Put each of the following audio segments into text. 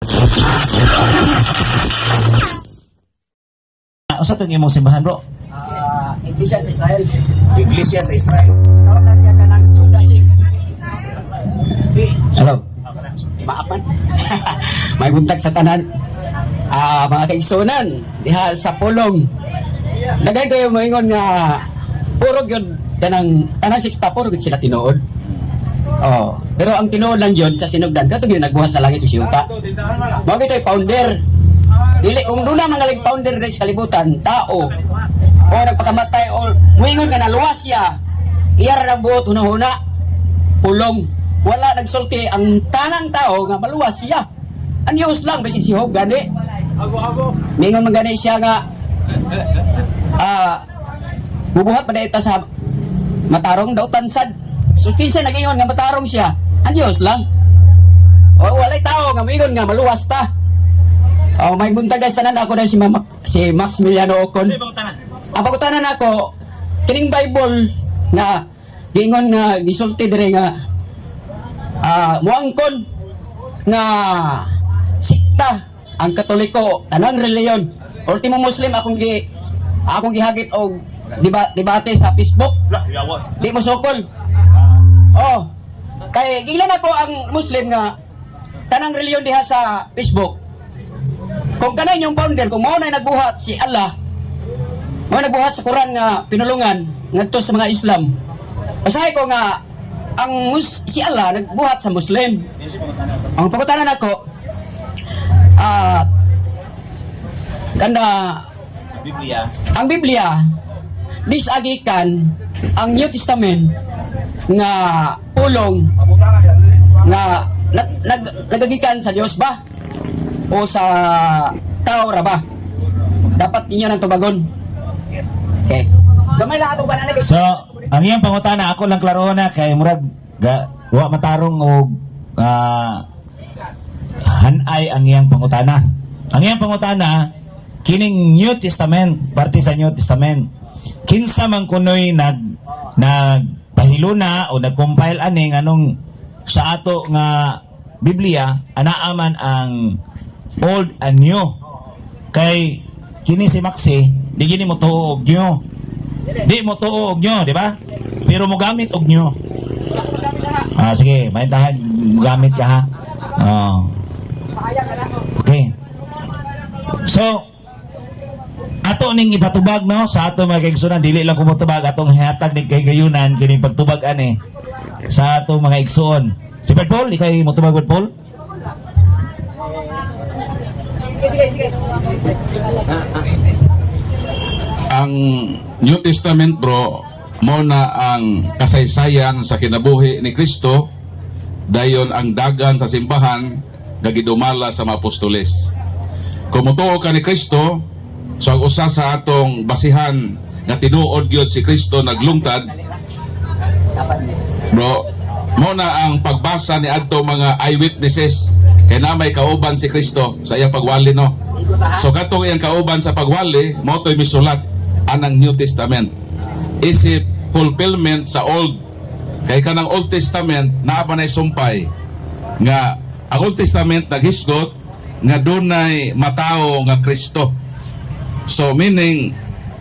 Usa tong imong simbahan, bro? Iglesia sa Israel. Iglesia sa Israel. Karon na siya kanang Judasig. Hello. Maapan. May buntag sa tanan. Mga kaigsunan, diha sa pulong. Dagay kayo moingon nga puro gyud tanang sikta puro gyud sila tinuod. Oh, pero ang tinuod lang yun sa sinugdan kato gyud nagbuhat sa langit si Yuta. Mao gitoy founder. Dili kung doon na mga founder diri sa kalibutan, tao o nagpakamatay o moingon nga naluwas siya. Iya ra buot hunahuna pulong. Wala nagsulti ang tanang tao nga maluwas siya. Anyos lang bisig si Hob gani. Mingon man gani siya nga bubuhat pa dayta sa matarong daw tansad. So kinsa nagingon nga matarong siya. Anyos lang. O walay tao nga mingon nga maluwas ta. May buntag guys tanan ako na si Maximiliano Ocon. Ang pagutanan ako kining Bible nga gingon nga gisulti dire nga muangkon nga sikta ang Katoliko tanang reliyon. Ultimo Muslim akong gihagit og debate sa Facebook. Di mo sokol. Kay ginglan ako ang Muslim nga tanang reliyon diha sa Facebook. Kung kanay yung founder, kung mao na nagbuhat si Allah, mao nagbuhat sa Quran nga pinulungan ngadto sa mga Islam. Basahay ko nga si Allah nagbuhat sa Muslim. Ang pagutanan ako ang Biblia disagikan ang New Testament nga pulong nga nagagikan sa Dios ba o sa tao ra ba? Dapat ninyo nang tubagon. Okay. Gamay lang ato ba na So, ang iyang pangutana ako lang klaro na kay murag wa matarong og hanay ang iyang pangutana. Ang iyang pangutana kining New Testament, parte sa New Testament. Kinsa man kunoy nagpahiluna o nag-compile ani nganong sa ato nga Biblia anaaman ang Old and New. Kay kini si Maxi, di gini mo tuo og New. Di mo tuo og New, di ba? Pero mo gamit og New. Sige, maintahan mo gamit ka ha. Okay. So, ato ning ipatubag no sa ato mga kaigsunan, dili lang kumutubag atong hihatag ni kay gayunan kining pagtubag ani sa ato mga igsuon. Si Brad Paul, ikay motubag Brad Paul? Ang New Testament bro mo na ang kasaysayan sa kinabuhi ni Kristo, dayon ang dagan sa simbahan gagidumala sa mga apostoles. Kung mutuo ka ni Kristo, so ang usa sa atong basihan nga tinuod gyud si Kristo naglungtad, bro, mo na ang pagbasa ni adto mga eyewitnesses kay na may kauban si Kristo sa iyang pagwali no. So katong iyang kauban sa pagwali mo to'y misulat anang New Testament. Isip fulfillment sa Old. Kay kanang Old Testament naa pa nay sumpay nga ang Old Testament naghisgot nga dunay matao nga Kristo. So meaning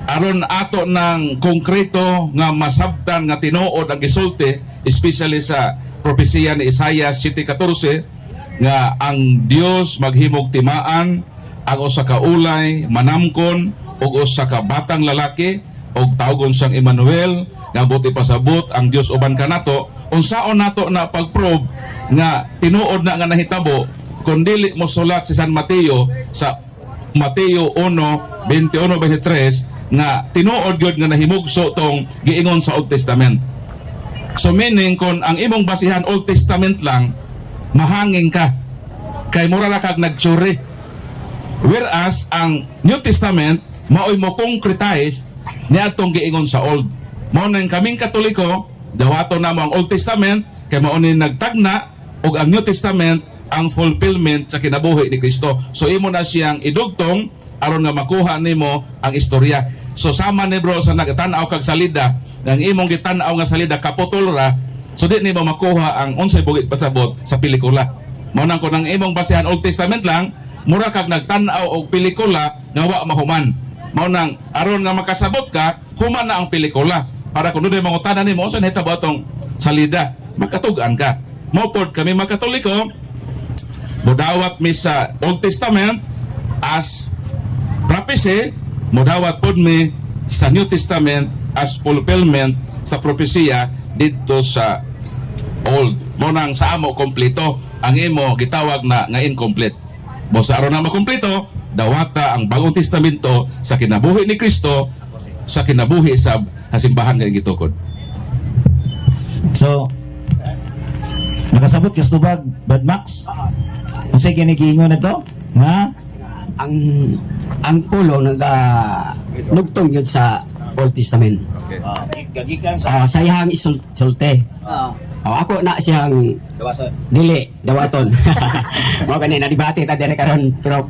aron ato ng konkreto nga masabtan nga tinuod ang gisulti, especially sa propesiya ni Isaiah 7:14 nga ang Dios maghimog timaan ang usa ka ulay manamkon ug usa ka batang lalaki ug tawgon siyang Emmanuel nga buti pasabot ang Dios uban kanato. Unsaon nato na pagprove nga tinuod na nga nahitabo kun dili mo sulat si San Mateo sa Mateo 1:21-23 nga tinuod gyud nga nahimugso tong giingon sa Old Testament. So meaning kung ang imong basihan Old Testament lang, mahanging ka kay mura ra kag nagtsuri. Whereas ang New Testament maoy mo concretize niadtong giingon sa Old. Mao nang kaming Katoliko dawato na mo ang Old Testament kay mao ni nagtagna og ang New Testament ang fulfillment sa kinabuhi ni Kristo. So imo na siyang idugtong aron nga makuha nimo ang istorya. So sama ni bro sa nagtan-aw kag salida, ang imong gitan-aw nga salida kaputol ra, so di nimo makuha ang unsay bugit pasabot sa pelikula. Mao nang kunang imong basihan Old Testament lang, mura kag nagtan-aw og pelikula nga wa mahuman. Mao nang aron nga makasabot ka, human na ang pelikula. Para kung doon mangutanan nimo unsa nahitabo atong salida, makatugan ka. Mao pod kami mga Katoliko, mudawat mi sa Old Testament as prophecy, mudawat pod mi sa New Testament as fulfillment sa propesya dito sa Old. Mo nang sa amo kompleto, ang imo gitawag na nga incomplete. Mo sa aron na makompleto, dawata ang Bagong Testamento sa kinabuhi ni Kristo, sa kinabuhi sa simbahan nga gitukod. So, nakasabot ka sa tubag, Brad Max? Kung sa'yo kinikiingon na to? Nga? Ang pulo nugtong yun sa Old Testament. Gagikan Sa iyang isulte. Ako na siyang dili dawaton. Mao kanina debate ta dire karon, pero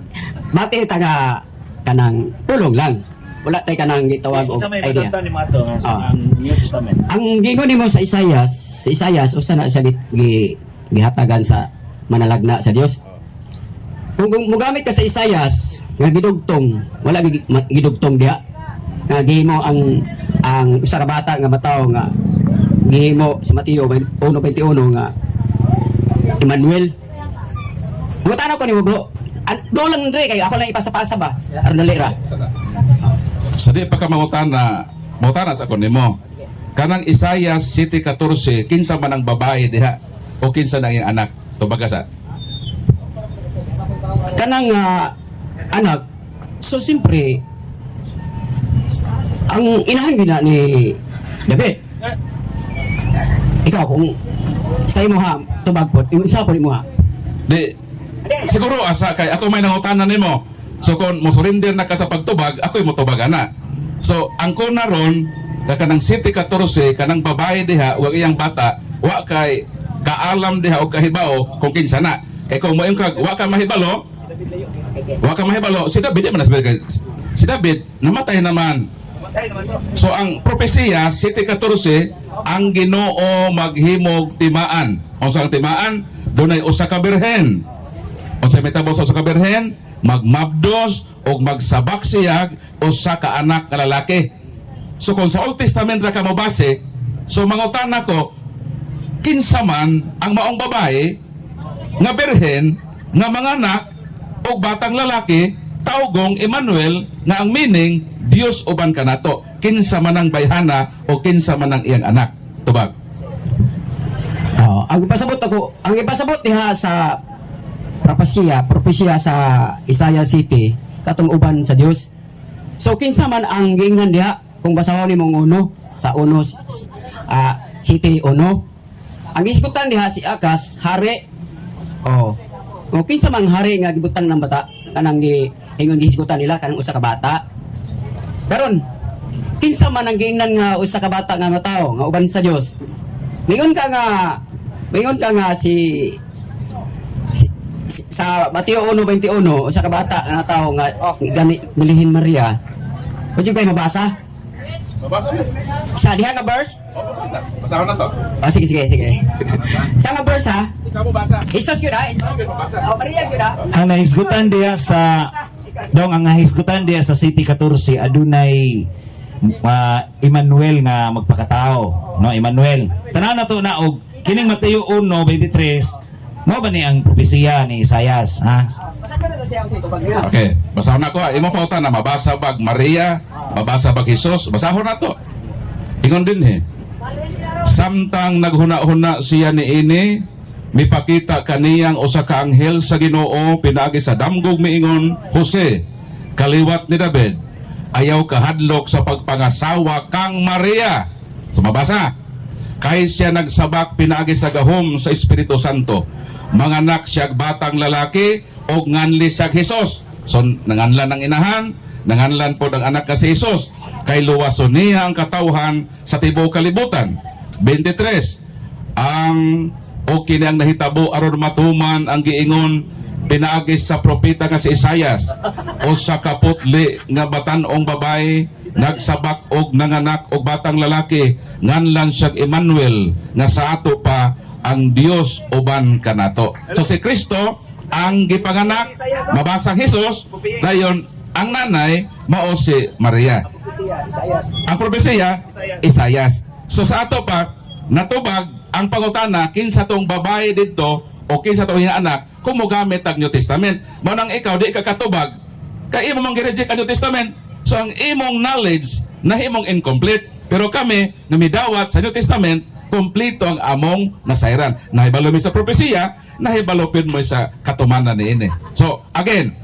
mati ta nga kanang pulong lang. Wala tay kanang gitawag og idea. ni Mato sa New Testament. Ang gingon nimo sa Isaias usa na siya gihatagan sa manalagna sa Dios. Kung mugamit ka sa Isaias nga gidugtong, wala gidugtong diha. Nga gihimo ang usa ka bata nga mataw nga gihimo sa Mateo 1:21 nga Emmanuel. Mutanaw ko nimo bro. Do lang dre kay ako lang ipasa-pasa ba? Aron dali ra. Sa di pa ka mangutana sa kon nimo. Kanang Isaiah 7:14, kinsa man ang babae diha o kinsa na iyang anak? Tubaga sa. Kanang anak, so siyempre ang inahan gina ni David. Ikaw kung sa imo ha tubagpot, yung isa po mo ha. Di siguro asa kay ako may nangutanan nimo. So kung mo surrender na ka sa pagtubag, ako'y mo tubagan na. So ang kuna ron kanang 7:14 kanang babae diha wag iyang bata, wa kay kaalam diha o kahibao kung kinsa na. Kay kung mo kag wa ka mahibalo, si David man kay si David namatay naman. So ang propesya 7:14 ang Ginoo maghimog timaan. Unsa ang timaan? Dunay usa ka birhen. Unsa mitabo sa usa ka birhen? Magmabdos o magsabak siyag usa ka anak nga lalaki. So kung sa Old Testament ra ka mabase, so mangutana ko kinsa man ang maong babae nga birhen nga manganak og batang lalaki taugong Emmanuel nga ang meaning Dios uban kanato. Kinsa man ang bayhana o kinsa man ang iyang anak. Tubag. Ang ipasabot diha sa propesya sa Isaiah City katong uban sa Dios. So kinsa man ang giingnan diha kung basahon nimong uno sa uno City uno. Ang iskutan diha si Akas hari. Kung kinsa man hari nga gibutang ng bata kanang ingon gihisgutan nila kanang usa ka bata. Karon kinsa man ang giingnan nga usa ka bata nga matawo nga uban sa Dios. Mingon ka nga sa Mateo 1:21 usa ka bata nga tao nga gani Milihin Maria. Pwede kayo mabasa? Mabasa mo. Sa diha nga verse? Mabasa. Basahon na to. Sige. Sa nga verse ha? Ikaw mo basa. Isos yun ha? Maria yun ha? Ang nahisgutan diya sa ang nahisgutan diya sa City 14 adunay Emmanuel nga magpakatao, no? Emmanuel. Tanan na to na og kining Mateo 1:23 mo ba ni ang propesiya ni Isaias, ha? Okay, basahon na ko ha. Imo pauta na mabasa bag Maria, mabasa bag Jesus, basahon na to. Ingon din samtang naghuna-huna siya ni ini, mipakita kaniyang usa ka anghel sa Ginoo pinaagi sa damgog miingon, Jose, kaliwat ni David, ayaw kahadlok sa pagpangasawa kang Maria. So mabasa, kay siya nagsabak pinaagi sa gahom sa Espiritu Santo. Manganak siya batang lalaki o nganli siya Jesus. So nanganlan ang inahan, nanganlan po ang anak ka si Jesus. Kay luwason niya ang katawhan sa tibuok kalibutan. 23. Ang kini ang nahitabo aron matuman ang giingon pinaagis sa propeta nga si Isaias. O sa kaputli nga batanong babae nagsabak og nanganak og batang lalaki nganlan siya Emmanuel nga sa ato pa ang Dios uban kanato. So si Kristo ang gipanganak, mabasang Hesus, dayon ang nanay mao si Maria. Ang propesiya Isayas. So sa ato pa natubag ang pangutana kinsa tong babae didto o kinsa tong anak kung mogamit ang New Testament. Mao nang ikaw di ka katubag kay imo mang gi-reject ang New Testament. So ang imong knowledge nahimong incomplete. Pero kami na midawat sa New Testament, kompleto ang among nasayran. Nahibalo mi sa propesiya, nahibalopin mo sa katumanan niini. So again,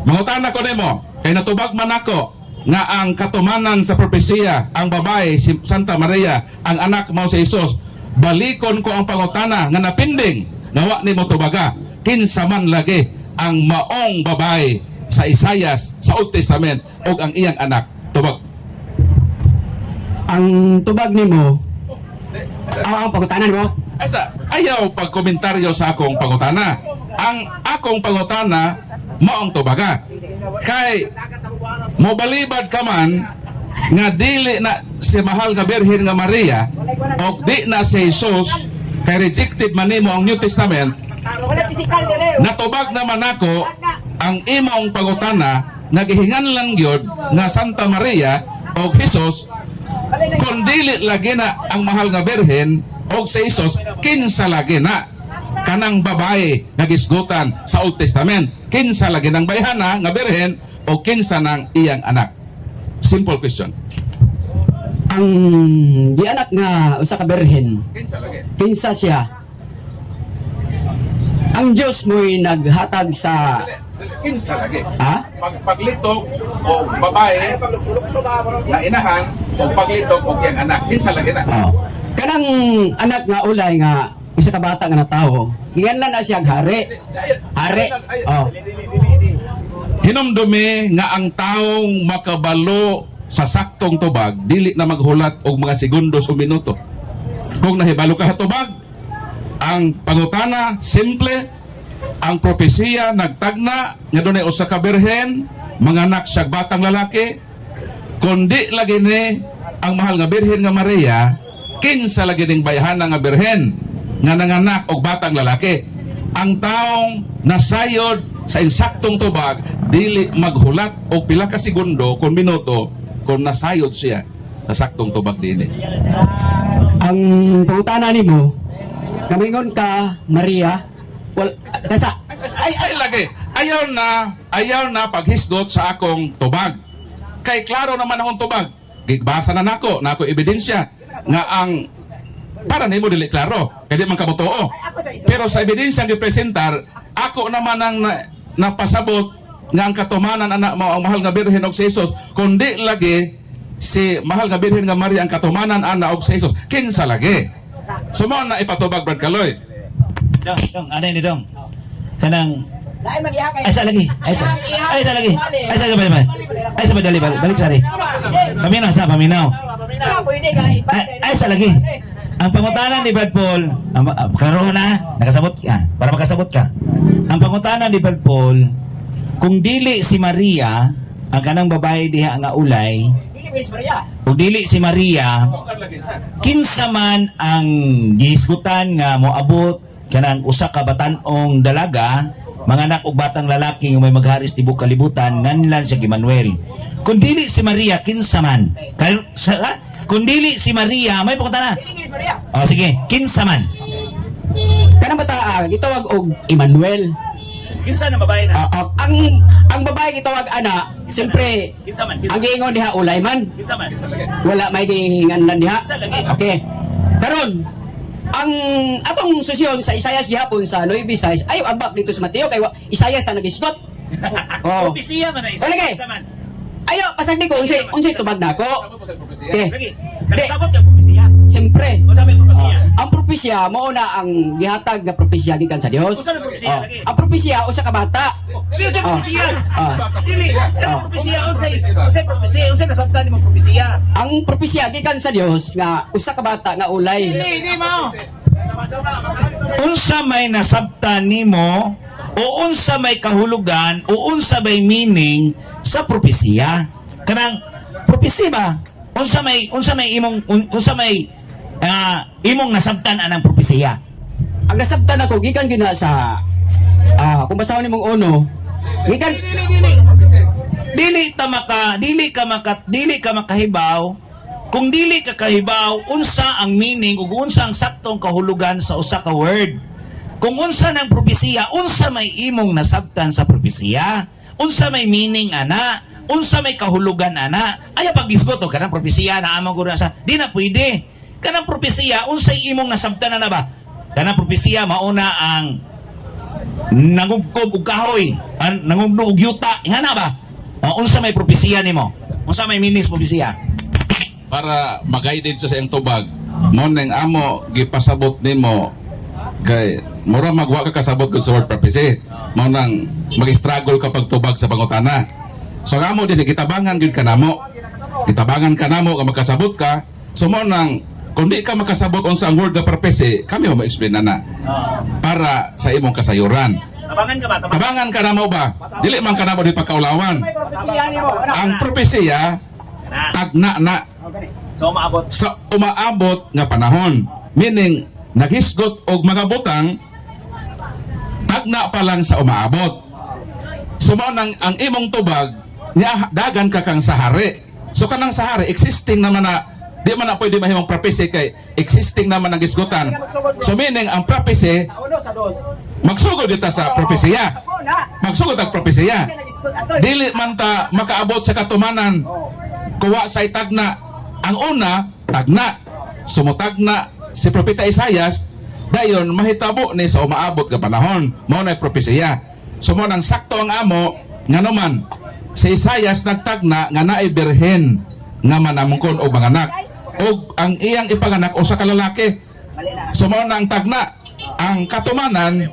mangutana ko nimo, kay natubag man ako nga ang katumanan sa propesiya, ang babae si Santa Maria, ang anak mo si Jesus, balikon ko ang pangutana nga napinding, nawa nimo tubaga, kinsa man lagi ang maong babae sa Isayas sa Old Testament ug ang iyang anak tubag. Ang tubag nimo, ang pagkutanan mo, Ayaw pagkomentaryo sa akong pangutana. Ang akong pangutana maong tubaga. Kay mobalibad ka man nga dili na si mahal nga Birhen nga Maria o di na si Jesus kay rejected man nimo ang New Testament. Natubag naman ako ang imong pangutana nagihingan lang gyud nga Santa Maria o Jesus kung dili lagi na ang mahal nga Birhen o si Jesus, kinsa lagi na kanang babae nagisgutan sa Old Testament, kinsa lagi ng bayhana nga Birhen o kinsa ng iyang anak. Simple question. ang di anak nga usa ka birhen, Kinsa lagi? kinsa siya? Ang Diyos mo'y naghatag sa Kinsa lagi? ha? Paglitok o babae na inahan o paglitok o iyang anak, kinsa lagi na? Oh. Kanang anak nga ulay nga isa ka bata nga na tao, inganlan na siya hari. Hari. Oh. Hinumdumi nga ang taong makabalo sa saktong tubag dili na maghulat og mga segundos o minuto. Kung nahibalo ka sa tubag, ang pangutana simple, ang propesiya nagtagna nga dunay usa ka birhen manganak siya batang lalaki, kundi lagi ni ang mahal nga Birhen nga Maria, kinsa lagi ning bayhana nga birhen nga nanganak og batang lalaki. Ang taong nasayod sa insaktong tubag dili maghulat og pila ka segundo kung minuto kung nasayod siya sa saktong tubag dinhi. Ang pangutana nimo, kamingon ka Maria, wal nasa Ay lagi, ayaw na paghisgot sa akong tubag. Kay klaro naman akong tubag. Gigbasa na nako ebidensya nga ang para nimo dili klaro, kay di man kamo tuo. Pero sa ebidensya nga gipresentar, ako naman ang napasabot nga ang katumanan anak mo ang mahal nga Birhen og si Jesus, kundi lagi si mahal nga Birhen nga Maria ang katumanan ana og si Jesus. Kinsa lagi? Sumo na ipatubag Brad Kaloy. Dong, ano ni Dong? Kanang Lain man iha kay. ay sa lagi. Ay sa lagi. Ay sa balik. Ay sa dali balik sari. Paminaw. Pwede kay. Ay sa lagi. Ang pangutanan ni Brad Paul, karoon na, nakasabot ka, para makasabot ka. Ang pangutanan ni Brad Paul, kung dili si Maria, ang kanang babae diha nga ulay, Dili Miss Maria. kung dili si Maria, kinsa man ang gihisgutan nga moabot kanang usa ka batan-ong dalaga, manganak og batang lalaki nga may magharis tibok kalibutan, nganlan siya Emmanuel. Kung dili si Maria, kinsa man? Kung dili si Maria, may pangutana. Dili Miss Maria. O sige, kinsa man? kanang bata gitawag og Emmanuel. Kinsa na babae na? Ang babae gitawag ana, siyempre Kinsa man? ang giingon diha ulay man. Kinsa man? Wala may giingan lan diha. Kinsa lagi? Okay. Karon ang atong susyon sa Isayas gihapon sa 9:6 ayo abak dito sa Mateo kay Isayas ang nagisgot. Oh. Propesiya man na isa. Lagi. Kinsa man? Ayo pasagdi ko unsay tubag nako. Okay. Lagi. Nagsabot yung propesiya. Siyempre, O sabi yung propesiya. ang propesya mao na ang gihatag nga propesya gikan sa Dios. Usa na propesiya Oh. lagi. Ang propesya usa ka bata. Dili sa propesiya. Ah. Dili. Kanang propesiya unsay propesiya, unsay nasabtan nimo propesiya. Ang propesya gikan sa Dios nga usa ka bata nga ulay. Dili mo. Unsa may nasabtan nimo o unsa may kahulugan o unsa may meaning sa propesiya? Kanang propesiya ba? Unsa may imong nasabtan anang propesiya? Ang nasabtan ako gikan gina sa kung basahon nimong uno, gikan Dili ka makahibaw kung dili ka kahibaw unsa ang meaning ug unsa ang saktong kahulugan sa usa ka word. Kung unsa ng propesiya, unsa may imong nasabtan sa propesiya, unsa may meaning ana, unsa may kahulugan ana, aya pagisgot og kanang propesiya na amang guro sa di na pwede. Kanang propesiya unsay imong nasabtan na ba? Kanang propesiya mauna ang nangugkog og kahoy, nangugno og yuta, ingana ba? Unsa may propesiya nimo? Unsa may meaning sa propesiya? Para mag-guided sa iyang tubag, mo nang amo gipasabot nimo kay mura magwa ka kasabot kun sa word prophecy, mo nang mag-struggle ka pagtubag sa pangutana. So amo din gitabangan gyud kanamo, gitabangan kanamo ka makasabot ka. So mo nang kung di ka makasabot unsa ang word nga prophecy, kami mo explain na para sa imong kasayuran. Tabangan ka ba? Tabangan ka namo ba? Dili man ka namo di pagkaulawan. May propesiya nimo. Ang propesya tagna na So maabot. sa umaabot nga panahon, meaning naghisgot og mga butang tagna pa lang sa umaabot. So mao nang ang imong tubag niya dagan ka kang sahari. So kanang sahari existing naman na di man na pwede mahimong prophecy kay existing naman ang gisgotan. So meaning ang prophecy Uno sa dos. magsugod kita sa propesya. Ako na. Magsugod ang propesya. Kaya nag-isgot ato. Dili man ta makaabot sa katumanan. Kuwa sa tagna. Ang una, tagna. Sumutagna si Propeta Isaias, dayon mahitabo ni sa umaabot nga panahon. Mao na propesya. Sumo nang sakto ang amo nga naman si Isaias nagtagna nga naay birhen nga manamungkon og manganak. Og ang iyang ipanganak usa ka lalaki. Sumo nang tagna ang katumanan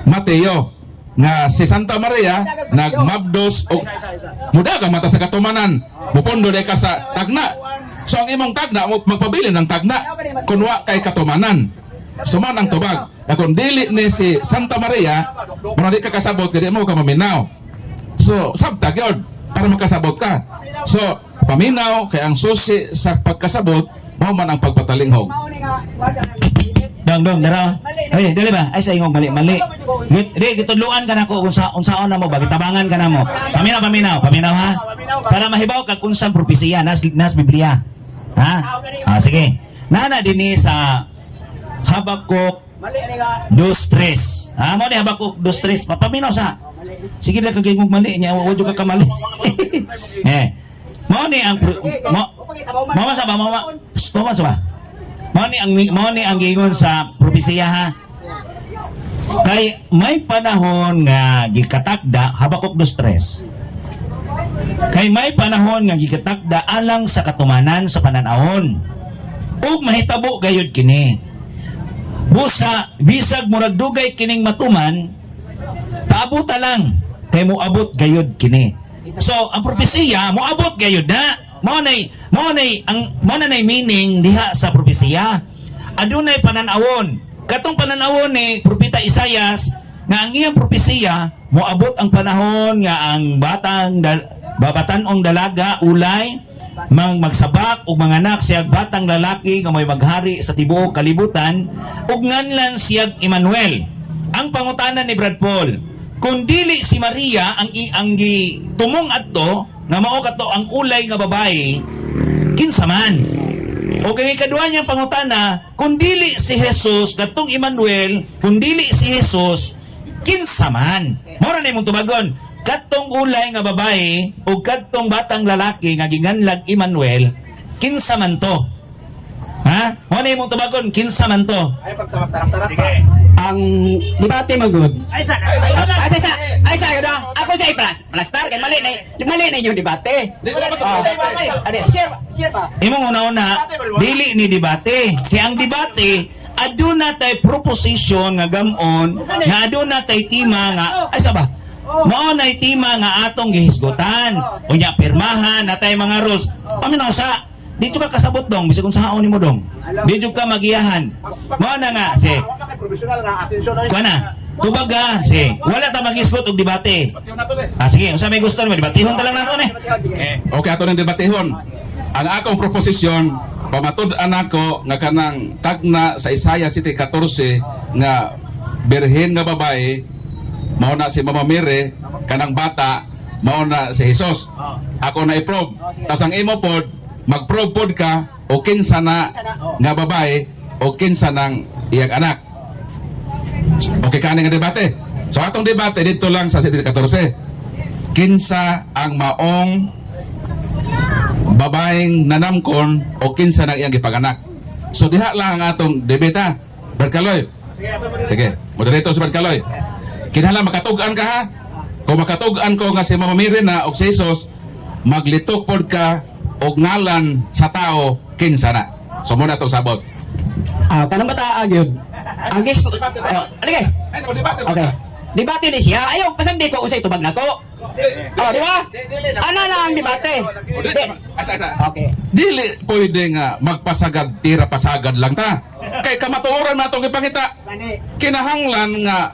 Mateo nga si Santa Maria nagmabdos og muda ka mata sa katumanan mupondo day ka sa tagna. So ang imong tagna mo magpabilin ng tagna kunwa kay katumanan. Suman ang tubag na kung dili ni si Santa Maria muna di ka kasabot kaya di mo ka maminaw. So sabtag yun para makasabot ka. So paminaw kay ang susi sa pagkasabot mao man ang pagpatalinghog. Mao ni nga wala na. Dong, dara. Ay, dili ba? Ay sa ingong mali. Di gitudluan ka nako unsaon na mo ba? Gitabangan ka na mo. Paminaw ha. Para mahibaw kag unsang propesiya nas Biblia. Ha? Sige. Nana dinhi sa Habakuk Mali ni nga. 2:3. Mo ni Habakuk 2:3. Papaminaw sa. Sige lang kag ingong mali niya, wa jud ka mali. Mo ni ang mama sa ba? Mao ni ang gingon sa propesiya ha. Kay may panahon nga gikatakda Habakuk 2:3. Kay may panahon nga gikatakda alang sa katumanan sa pananahon. Ug mahitabo gayud kini. Busa bisag murag dugay kining matuman, paabot lang kay moabot gayud kini. So ang propesiya moabot gayud na. Mao na meaning diha sa propesiya. Adunay pananawon. Katong pananawon ni Propeta Isaias nga ang iyang propesiya moabot ang panahon nga ang babatan-ong dalaga ulay magsabak ug manganak siyag batang lalaki nga may maghari sa tibuok kalibutan ug nganlan siyag Emmanuel. Ang pangutanan ni Brad Paul, kung dili si Maria ang gitumong adto nga mao kato ang ulay nga babae, kinsa man? O kay kaduha niyang pangutana, kung dili si Jesus katong Emmanuel, kung dili si Jesus, kinsa man? Mora na imong tubagon, katong ulay nga babae o katong batang lalaki nga ginganlag Emmanuel, kinsa man to? Ha? Mora na imong tubagon, kinsa man to? Ay pagtarak-tarak. Sige. ang debate magud. Ay sa. Ay sa gud. Ako sa plastar kay mali na yung debate. Share pa. Imong una-una, dili ni debate. Kaya ang debate, aduna tay proposition nga gamon, nga aduna tay tema nga, ay saba, mao nay tema nga atong gihisgutan. Unya pirmahan natay mga rules. Aminaw sa dito ka kasabot dong, bisag kung sahaon nimo dong. Dito ka magiyahan. Mao na nga si kuha na. Kubaga, si wala ta mag-isgot og debate. Sige, unsa may gusto mo debatehon ta lang nato ni. Okay, ato ng debatehon. Ang akong proposisyon, pamatud-an ako nga kanang tagna sa Isaiah 7:14 nga birhen nga babae mao na si Mama Mire, kanang bata mao na si Jesus. Ako na i-probe. Tapos ang imo pod mag-probe pod ka o kinsa na nga babae o kinsa nang iyang anak. Okay kani nga debate. So atong debate dito lang sa 7:14. Kinsa ang maong babaeng nanamkon o kinsa nang iyang gipaganak. So diha lang ang atong debate. Berkaloy. Sige, moderator si Berkaloy. Kinahanglan makatug-an ka ha. Kung makatug-an ko nga si Mama Mire na og si Jesus, maglitok pod ka og ngalan sa tao kinsa na. So muna itong sabot. Kanang bata agyod. Ang guys, aligay. Okay. Debate ni siya. Ayaw, pasang di ko usay tubag na ko. Di ba? Ano na ang debate? Okay. Dili pwede nga magpasagad tira pasagad lang ta. Kay kamatuoran na itong ipangita. Kinahanglan nga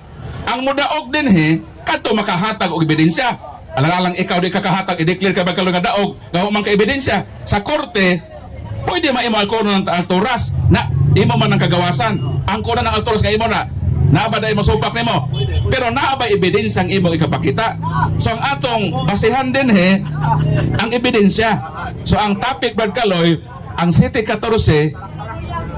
ang mudaog din kadto makahatag og ebidensya. Alang-alang ikaw di kakahatag i-declare ka ba nga daog nga man ka ebidensya sa korte. Pwede maimal ko ng alturas na imo man ang kagawasan. Ang kuna ng alturas nga imo na nabaday mo supak nimo. Pero naabay ebidensyang imo ikapakita. So ang atong basihan din ang ebidensya. So ang topic Berkaloy, ang 7:14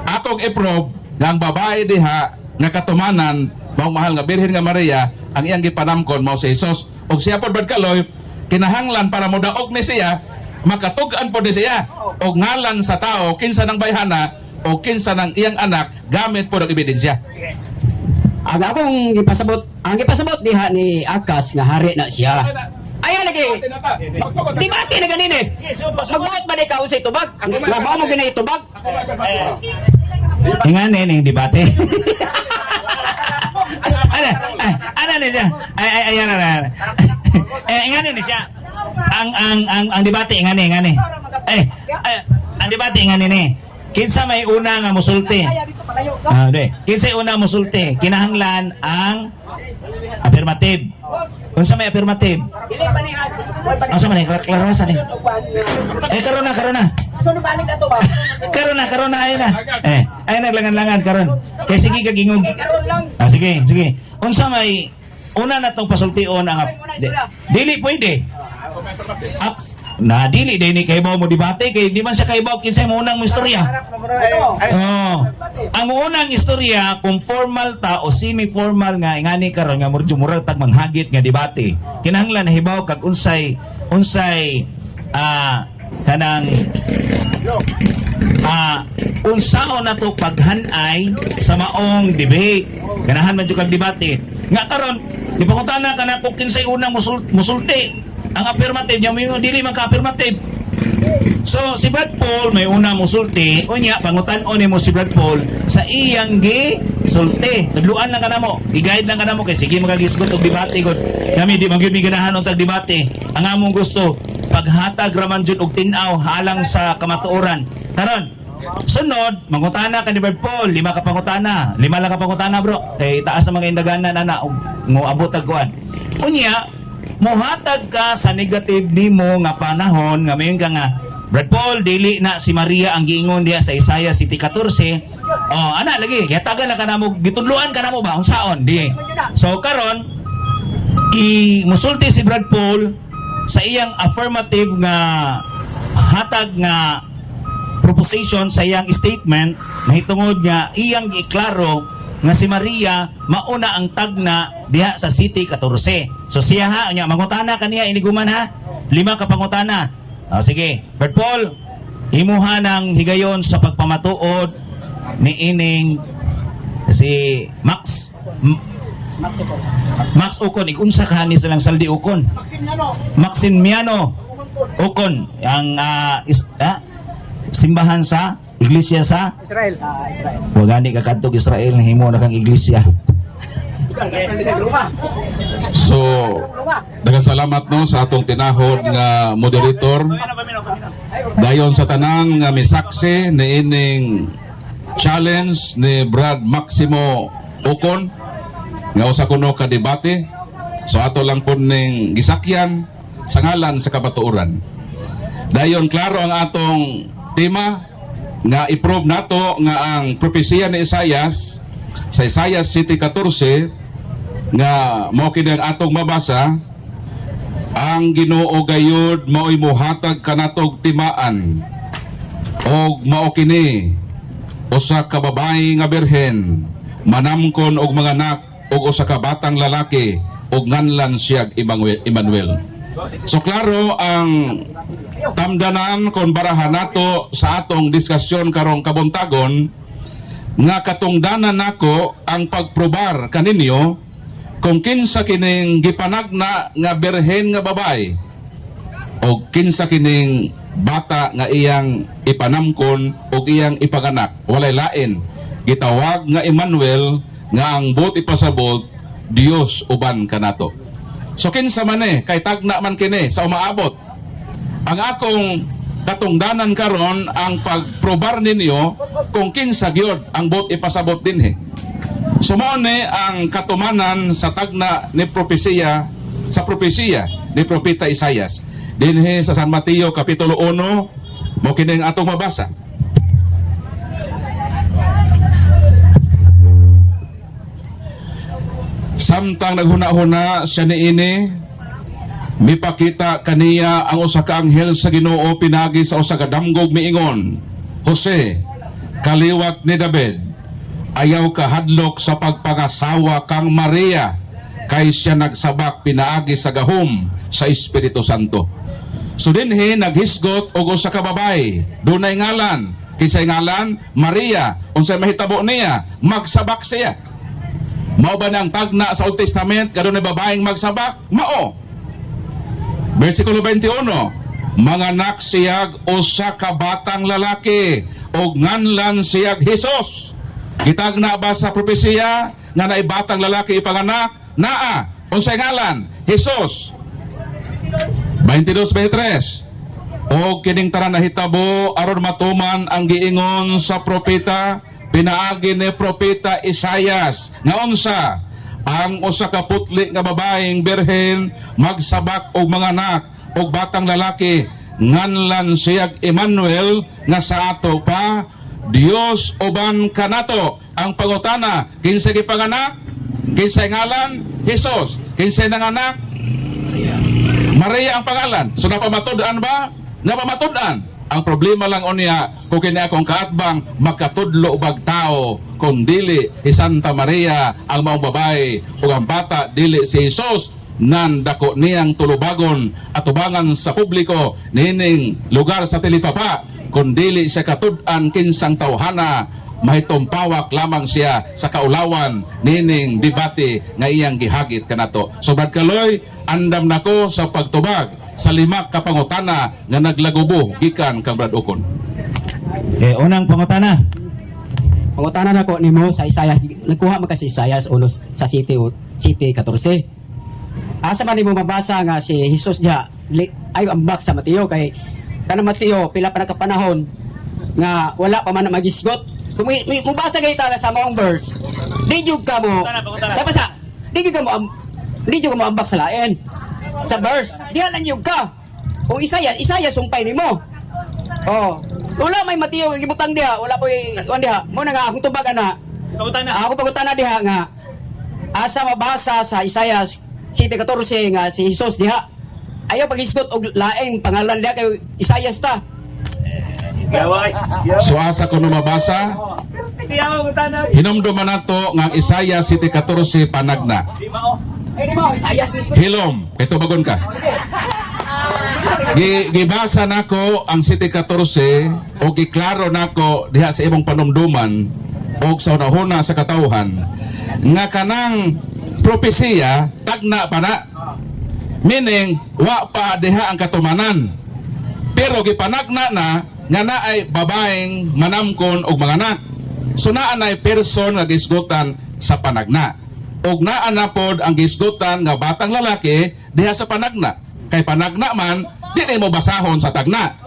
atong i-probe nga ang babae diha nga katumanan mao mahal nga Birhen nga Maria ang iyang gipanamkon mao si Jesus. Og siya pod Berkaloy kinahanglan para modaog ni siya makatug-an po ni siya og ngalan sa tao kinsa nang bayhana o kinsa nang iyang anak gamit po ng ebidensya. Ang akong gipasabot diha ni Akas nga hari na siya. Ayan lagi. Debate na ganini. Magbuot ba ni ka unsay tubag? Labaw mo ginay tubag? Ingani ning debate. Ano ni siya? Ayan na. Ingani ni siya. Ang debate ingani. Ang debate ingani ni. Kinsa may una nga musulti? Kinsa una musulti? Kinahanglan ang affirmative. Unsa may affirmative? Unsa man klarasan karon na. Karon na ayun na. Ay naglangan-langan karon. Kay sige kagingog. Sige. Unsa may una natong pasultion ang dili pwede. Na dili ni kaybaw mo debate kay di man siya kaybaw kinsay mo unang istorya. Ang unang istorya kung formal ta o semi-formal nga ingani karon nga murag tag manghagit nga debate. Kinahanglan hibaw kag unsay kanang unsaon na to paghanay sa maong debate. Ganahan man jud kag debate. Nga karon ipangutana kana kung kinsay unang musulti. Ang affirmative niya mo dili man ka-affirmative. So si Brad Paul may una musulti, unya pangutan-on nimo si Brad Paul sa iyang gisulti. Tudluan lang kanamo, i-guide lang kanamo kay sige magagisgot og debate gud. Kami di magyud mi ganahan og tag debate. Ang among gusto paghatag raman jud og tin-aw halang sa kamatuoran. Karon sunod, mangutana ka ni Brad Paul, 5 ka pangutana. 5 lang ka pangutana bro. Kay taas sa mga indaganan ana og moabot ag kuan. Unya mohatag ka sa negative nimo nga panahon nga mayon ka nga Brad Paul dili na si Maria ang giingon diha sa Isaiah 7:14. Ana lagi hatagan na kanamo gitudloan kanamo ba unsaon di. So karon musulti si Brad Paul sa iyang affirmative nga hatag nga proposition sa iyang statement mahitungod nga iyang giklaro nga si Maria mauna ang tagna diha sa City 14. So siya nya mangutana kaniya iniguman 5 ka pangutana. Sige, Brad Paul, imuha ng higayon sa pagpamatuod ni ining si Max Ukon. Ikunsa ka ni silang saldi Ukon. Maximiano Ukon ang simbahan sa iglesia sa Israel. Wagani ka kadtog Israel himo na kang iglesia. So daghang salamat no sa atong tinahod nga moderator. Dayon sa tanan nga misaksi ni ining challenge ni Brad Maximo Ukon nga usa kuno ka debate. So ato lang po ning gisakyan sa ngalan sa kabatuoran. Dayon klaro ang atong tema nga i-prove nato nga ang propesya ni Isaias sa Isaias 7:14 nga mao kini ang atong mabasa, ang Ginoo gayud mao'y muhatag kanatog timaan og mao kini usa ka babae nga birhen manamkon og mga anak og usa ka batang lalaki og nganlan siyag Emmanuel. So klaro ang tamdanan kon barahan nato sa atong diskusyon karong kabuntagon nga katungdanan nako ang pagprobar kaninyo kung kinsa kining gipanagna nga birhen nga babae o kinsa kining bata nga iyang ipanamkon o iyang ipanganak. Walay lain, gitawag nga Emmanuel nga ang buot ipasabot Dios uban kanato. So kinsa man kay tagna man kini sa umaabot. Ang akong katungdanan karon ang pagprobar ninyo kung kinsa gyud ang buot ipasabot dinhi. Sumone ang katumanan sa tagna ni propesiya sa propesiya ni propeta Isaias dinhi sa San Mateo kapitulo 1 mo kining atong mabasa. Samtang naghuna-huna siya niini, mipakita kaniya ang usa ka anghel sa Ginoo pinagi sa usa ka damgog miingon, Jose, kaliwat ni David, ayaw ka hadlok sa pagpangasawa kang Maria, kay siya nagsabak pinaagi sa gahom sa Espiritu Santo. So dinhi naghisgot og usa ka babae, dunay ngalan, kisay ngalan Maria, unsay mahitabo niya, magsabak siya. Mao ba nang tagna sa Old Testament kadto babaeng magsabak? Mao. Versikulo 21, manganak siyag usa ka batang lalaki og nganlan siyag Hesus. Gitagna ba sa propesiya nga naay batang lalaki ipanganak? Naa. Unsay ngalan? Hesus. 22:23. O kining tanan nahitabo aron matuman ang giingon sa propeta pinaagi ni propeta Isaias nga unsa ang usa ka putli nga babaeng birhen magsabak og mga anak og batang lalaki nganlan siyag Emmanuel nga sa ato pa Dios uban kanato. Ang pangutana, kinsa gipanganak? Kinsay ngalan? Hesus. Kinsay nanganak? Maria ang pangalan. So napamatud-an ba? Napamatud-an. Ang problema lang unya kung kini akong kaatbang makatudlo bag tao kung dili si Santa Maria ang maong babae o ang bata dili si Jesus nan dako niyang tulubagon at tubangan sa publiko nining lugar sa Tilipapa kung dili siya katud-an kinsang tawhana mahitumpawak lamang siya sa kaulawan nining debate nga iyang gihagit kanato. So Brad Kaloy, andam nako sa pagtubag sa lima ka pangutana nga naglagubo gikan kang Brad Ukon. Unang pangutana. Pangutana na ko nimo sa Isaiah, nagkuha man kasi Isaiah unos sa City 14. Asa man nimo mabasa nga si Jesus diha ay ambak sa Mateo kay kanang Mateo pila pa nakapanahon nga wala pa man na magisgot. Kung mubasa kayo sa maong verse, di jud ka mo. Tapos di jud ka mo ambak sa lain. Sa verse, diha lang yung ka. Kung Isaiah sumpay nimo. Oh, wala may Mateo gibutang diha, wala po diha. Mo na nga akong tubagan na. Ako pagutana diha nga asa mabasa sa Isaiah 7:14 nga si Jesus diha. Ayaw paghisgot og laing pangalan diha kay Isaiah ta. So asa ko no mabasa? Hinumduman nato nga ang Isaiah 7:14 panagna. Di mo Isaiah Hilom, ito bagon ka. Gibasa nako ang 7:14 o giklaro nako diha sa imong panumduman o sa unahuna sa katawhan nga kanang propesiya tagna pa na. Meaning wa pa diha ang katumanan. Pero gipanagna na nga naay babaeng manamkon og mga anak. So naa nay person nga gisgutan sa panagna. Og naa na pod ang gisgutan nga batang lalaki diha sa panagna. Kay panagna man di mo basahon sa tagna.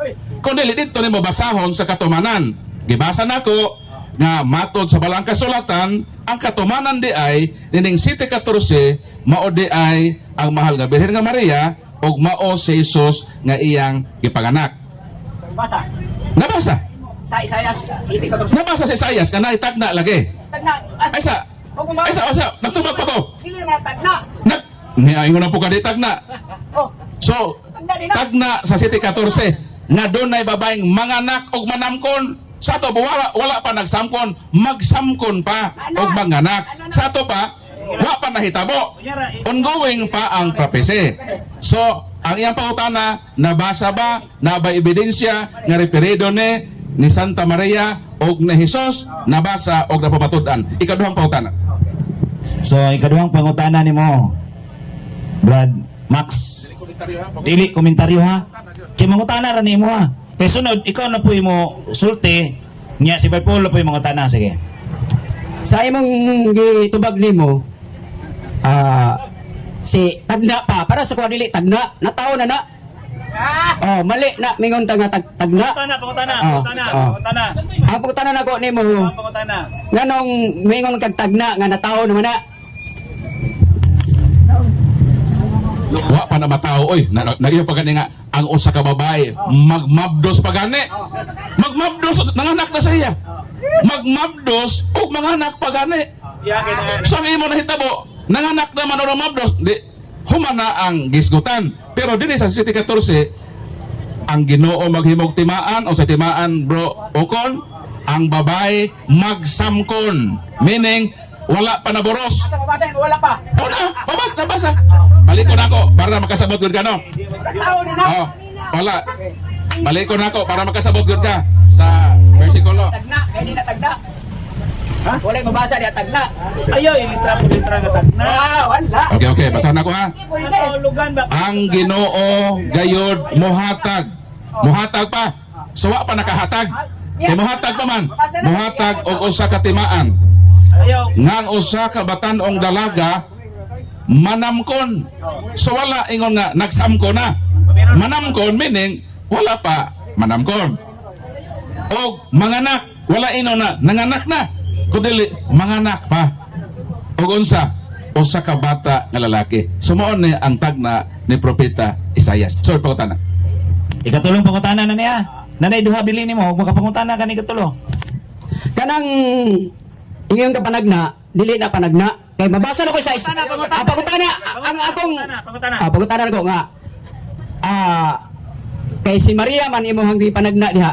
Kun dili dito nimo basahon sa katumanan. Gibasa nako nga matod sa balang kasulatan ang katumanan di ay nining 7:14 mao di ay ang mahal nga Birhen nga Maria og mao si Jesus nga iyang gipanganak. Nabasa. Sa Isayas. City ka Nabasa sa Isayas ka na itagna lagi. Tagna. Ay sa, nagtubag pa ko. Dili naman tagna. Ingon na po ka di tagna. Oh. So, Tagna din na. tagna sa City 14 nga doon na babaeng manganak og manamkon. Sa to wala pa nagsamkon, magsamkon pa og manganak. Sa to pa wa pa nahitabo. Ongoing pa ang prophecy. So, ang iyang pangutana, nabasa ba, na ba ebidensya nga referido ni Santa Maria og ni Jesus, nabasa og napamatud-an. Ikaduhang pangutana. So, ikaduhang pangutana nimo, Brad Max. Dili komentaryo ha. Kay mangutana ra nimo ha. Kay sunod ikaw na po mo sulti nya si Paul po mangutana sige. Sa imong gitubag nimo, si tagna pa para sa kuha dili tagna nataw na na. Oh, mali na mingon ta nga tagna. Pangutana. Ang pagutana nako nimo, Pangutana. nganong mingon kag tagna nga nataw naman na. Wa pa na matao oy, naiyo pa gani nga ang usa ka babae magmabdos pa gani. Magmabdos nanganak na sa iya. Magmabdos ug manganak pa gani. So ang imo nahitabo, nanganak naman o mabdos, di humana ang gisgutan. Pero dili sa City 14 ang Ginoo maghimog timaan o sa timaan bro ukon ang babae magsamkon, meaning wala pa naboros. Asa mo basa wala pa. O na, nabasa. Balik ko na ako para makasabot gud ka no. Tao ni na. Oh, wala. Balik ko na ako para makasabot gud ka sa versikulo. Tagna, kaya di na tagna. Ha? Wala yung mabasa diya tagna. Ayaw ilitra nga tagna. Wala. Okay, basahan ako ha. Pwede. Ang Ginoo gayod mohatag. Mohatag pa. So wa pa nakahatag. Kay mohatag pa man. Mohatag og usa ka timaan. Ayaw. Nang usa ka batan-ong dalaga manamkon. So wala ingon nga nagsamko na. Manamkon meaning wala pa manamkon. Og manganak, wala ino na nanganak na. Kundi manganak pa. Og unsa? Usa ka bata nga lalaki. Sumoon ni ang tagna ni propeta Isayas. Sorry pangutana. Ikatulong pangutana na niya. Nanay duha bili nimo ug makapangutana kani katulo. Kanang ingon ka panagna, dili na panagna. Kay mabasa na ko sa pagutana ang akong pagutana ko nga. Kay si Maria man imong hanggi panagna diha.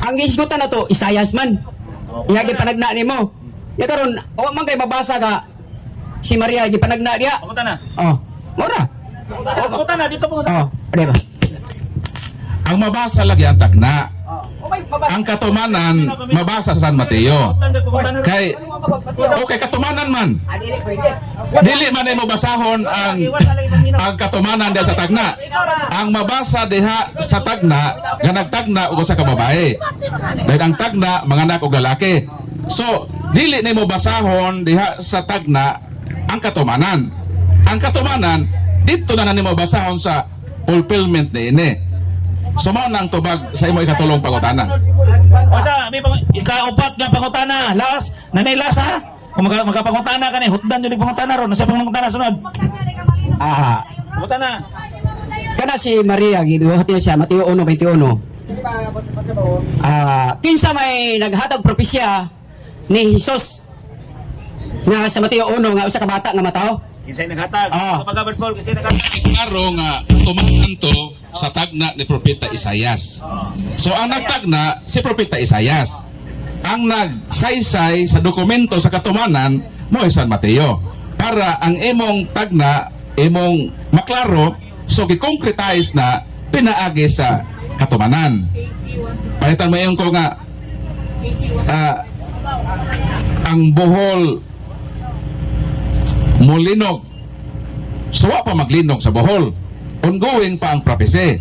Ang gisgutan na to Isayas man. Iya gi panagna nimo. Ya karon wa man kay mabasa ka si Maria gi panagna diha. Pangutana. Mora. Pangutana dito pangutana. Ade ba? Ang mabasa lagi ang tagna. Okay, mabasa. Ang katumanan mabasa sa San Mateo. Kay okay katumanan man. Dili pwede. Dili man ay mabasahon ang katumanan diha sa tagna. Ang mabasa diha sa tagna nga nagtagna og usa ka babae. Dahil ang tagna manganak og lalaki. So, dili ni mo basahon diha sa tagna ang katumanan. Ang katumanan dito na nimo basahon sa fulfillment niini. So mao nang tubag sa imo ikatulong pangutana. Osa, may ikaupat nga pangutana. Last, nanay last ha. Kung magapangutana ka ni, hutdan yun yung pangutana ron. Nasa pangutana sunod. Pangutana. Kana si Maria gibuhat siya Mateo 1:21. Kinsa may naghatag propesya ni Jesus nga sa Mateo 1 nga usa ka bata nga matao. Kinsay naghatag. Kapag Robert Paul, kinsay naghatag. Klaro nga tumanan to sa tagna ni propeta Isayas. So ang nagtagna si propeta Isayas. Ang nagsaysay sa dokumento sa katumanan mo San Mateo. Para ang imong tagna, imong maklaro, so gi-concretize na pinaagi sa katumanan. Palitan mo yung ko nga ang Bohol mulinog. So wa pa maglinog sa Bohol. Ongoing pa ang prophecy.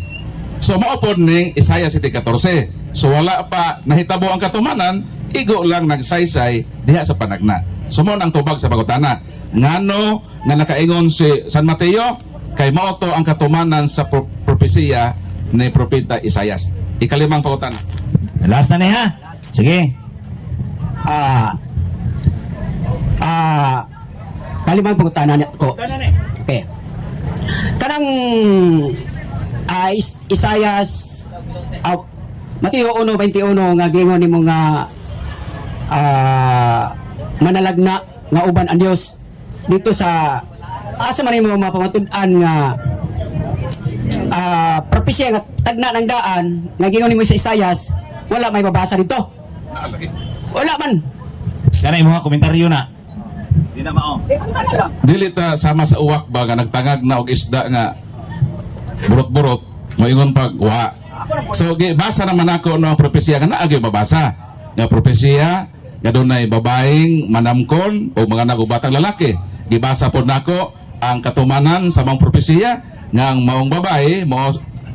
So maupod ning Isaiah 14. So wala pa nahitabo ang katumanan, igo lang nagsaysay diha sa panagna. So mo ang tubag sa pagutana. Ngano nga nakaingon si San Mateo kay mao to ang katumanan sa propesiya ni propeta Isayas. Ikalimang pangutana. Last na niya. Sige. Kalimang pagutana ko. Okay. Kanang Isayas Mateo 1:21 nga gingon nimo nga manalagna nga uban ang Dios dito sa asa man nimo mapamatud-an nga propesya nga tagna ng daan nga gingon nimo sa Isayas, wala may mabasa dito. Wala man. Kanay mo nga komentaryo na. Di na mao. Dili ta sama sa uwak ba nga nagtangag na og isda nga burot-burot moingon pag wa. So gibasa naman ako no ang propesya nga naa gyud mabasa. Nga propesya nga dunay babaeng manamkon o mga nagubatang lalaki. Gibasa pod nako ang katumanan sa mga propesya nga ang maong babae mo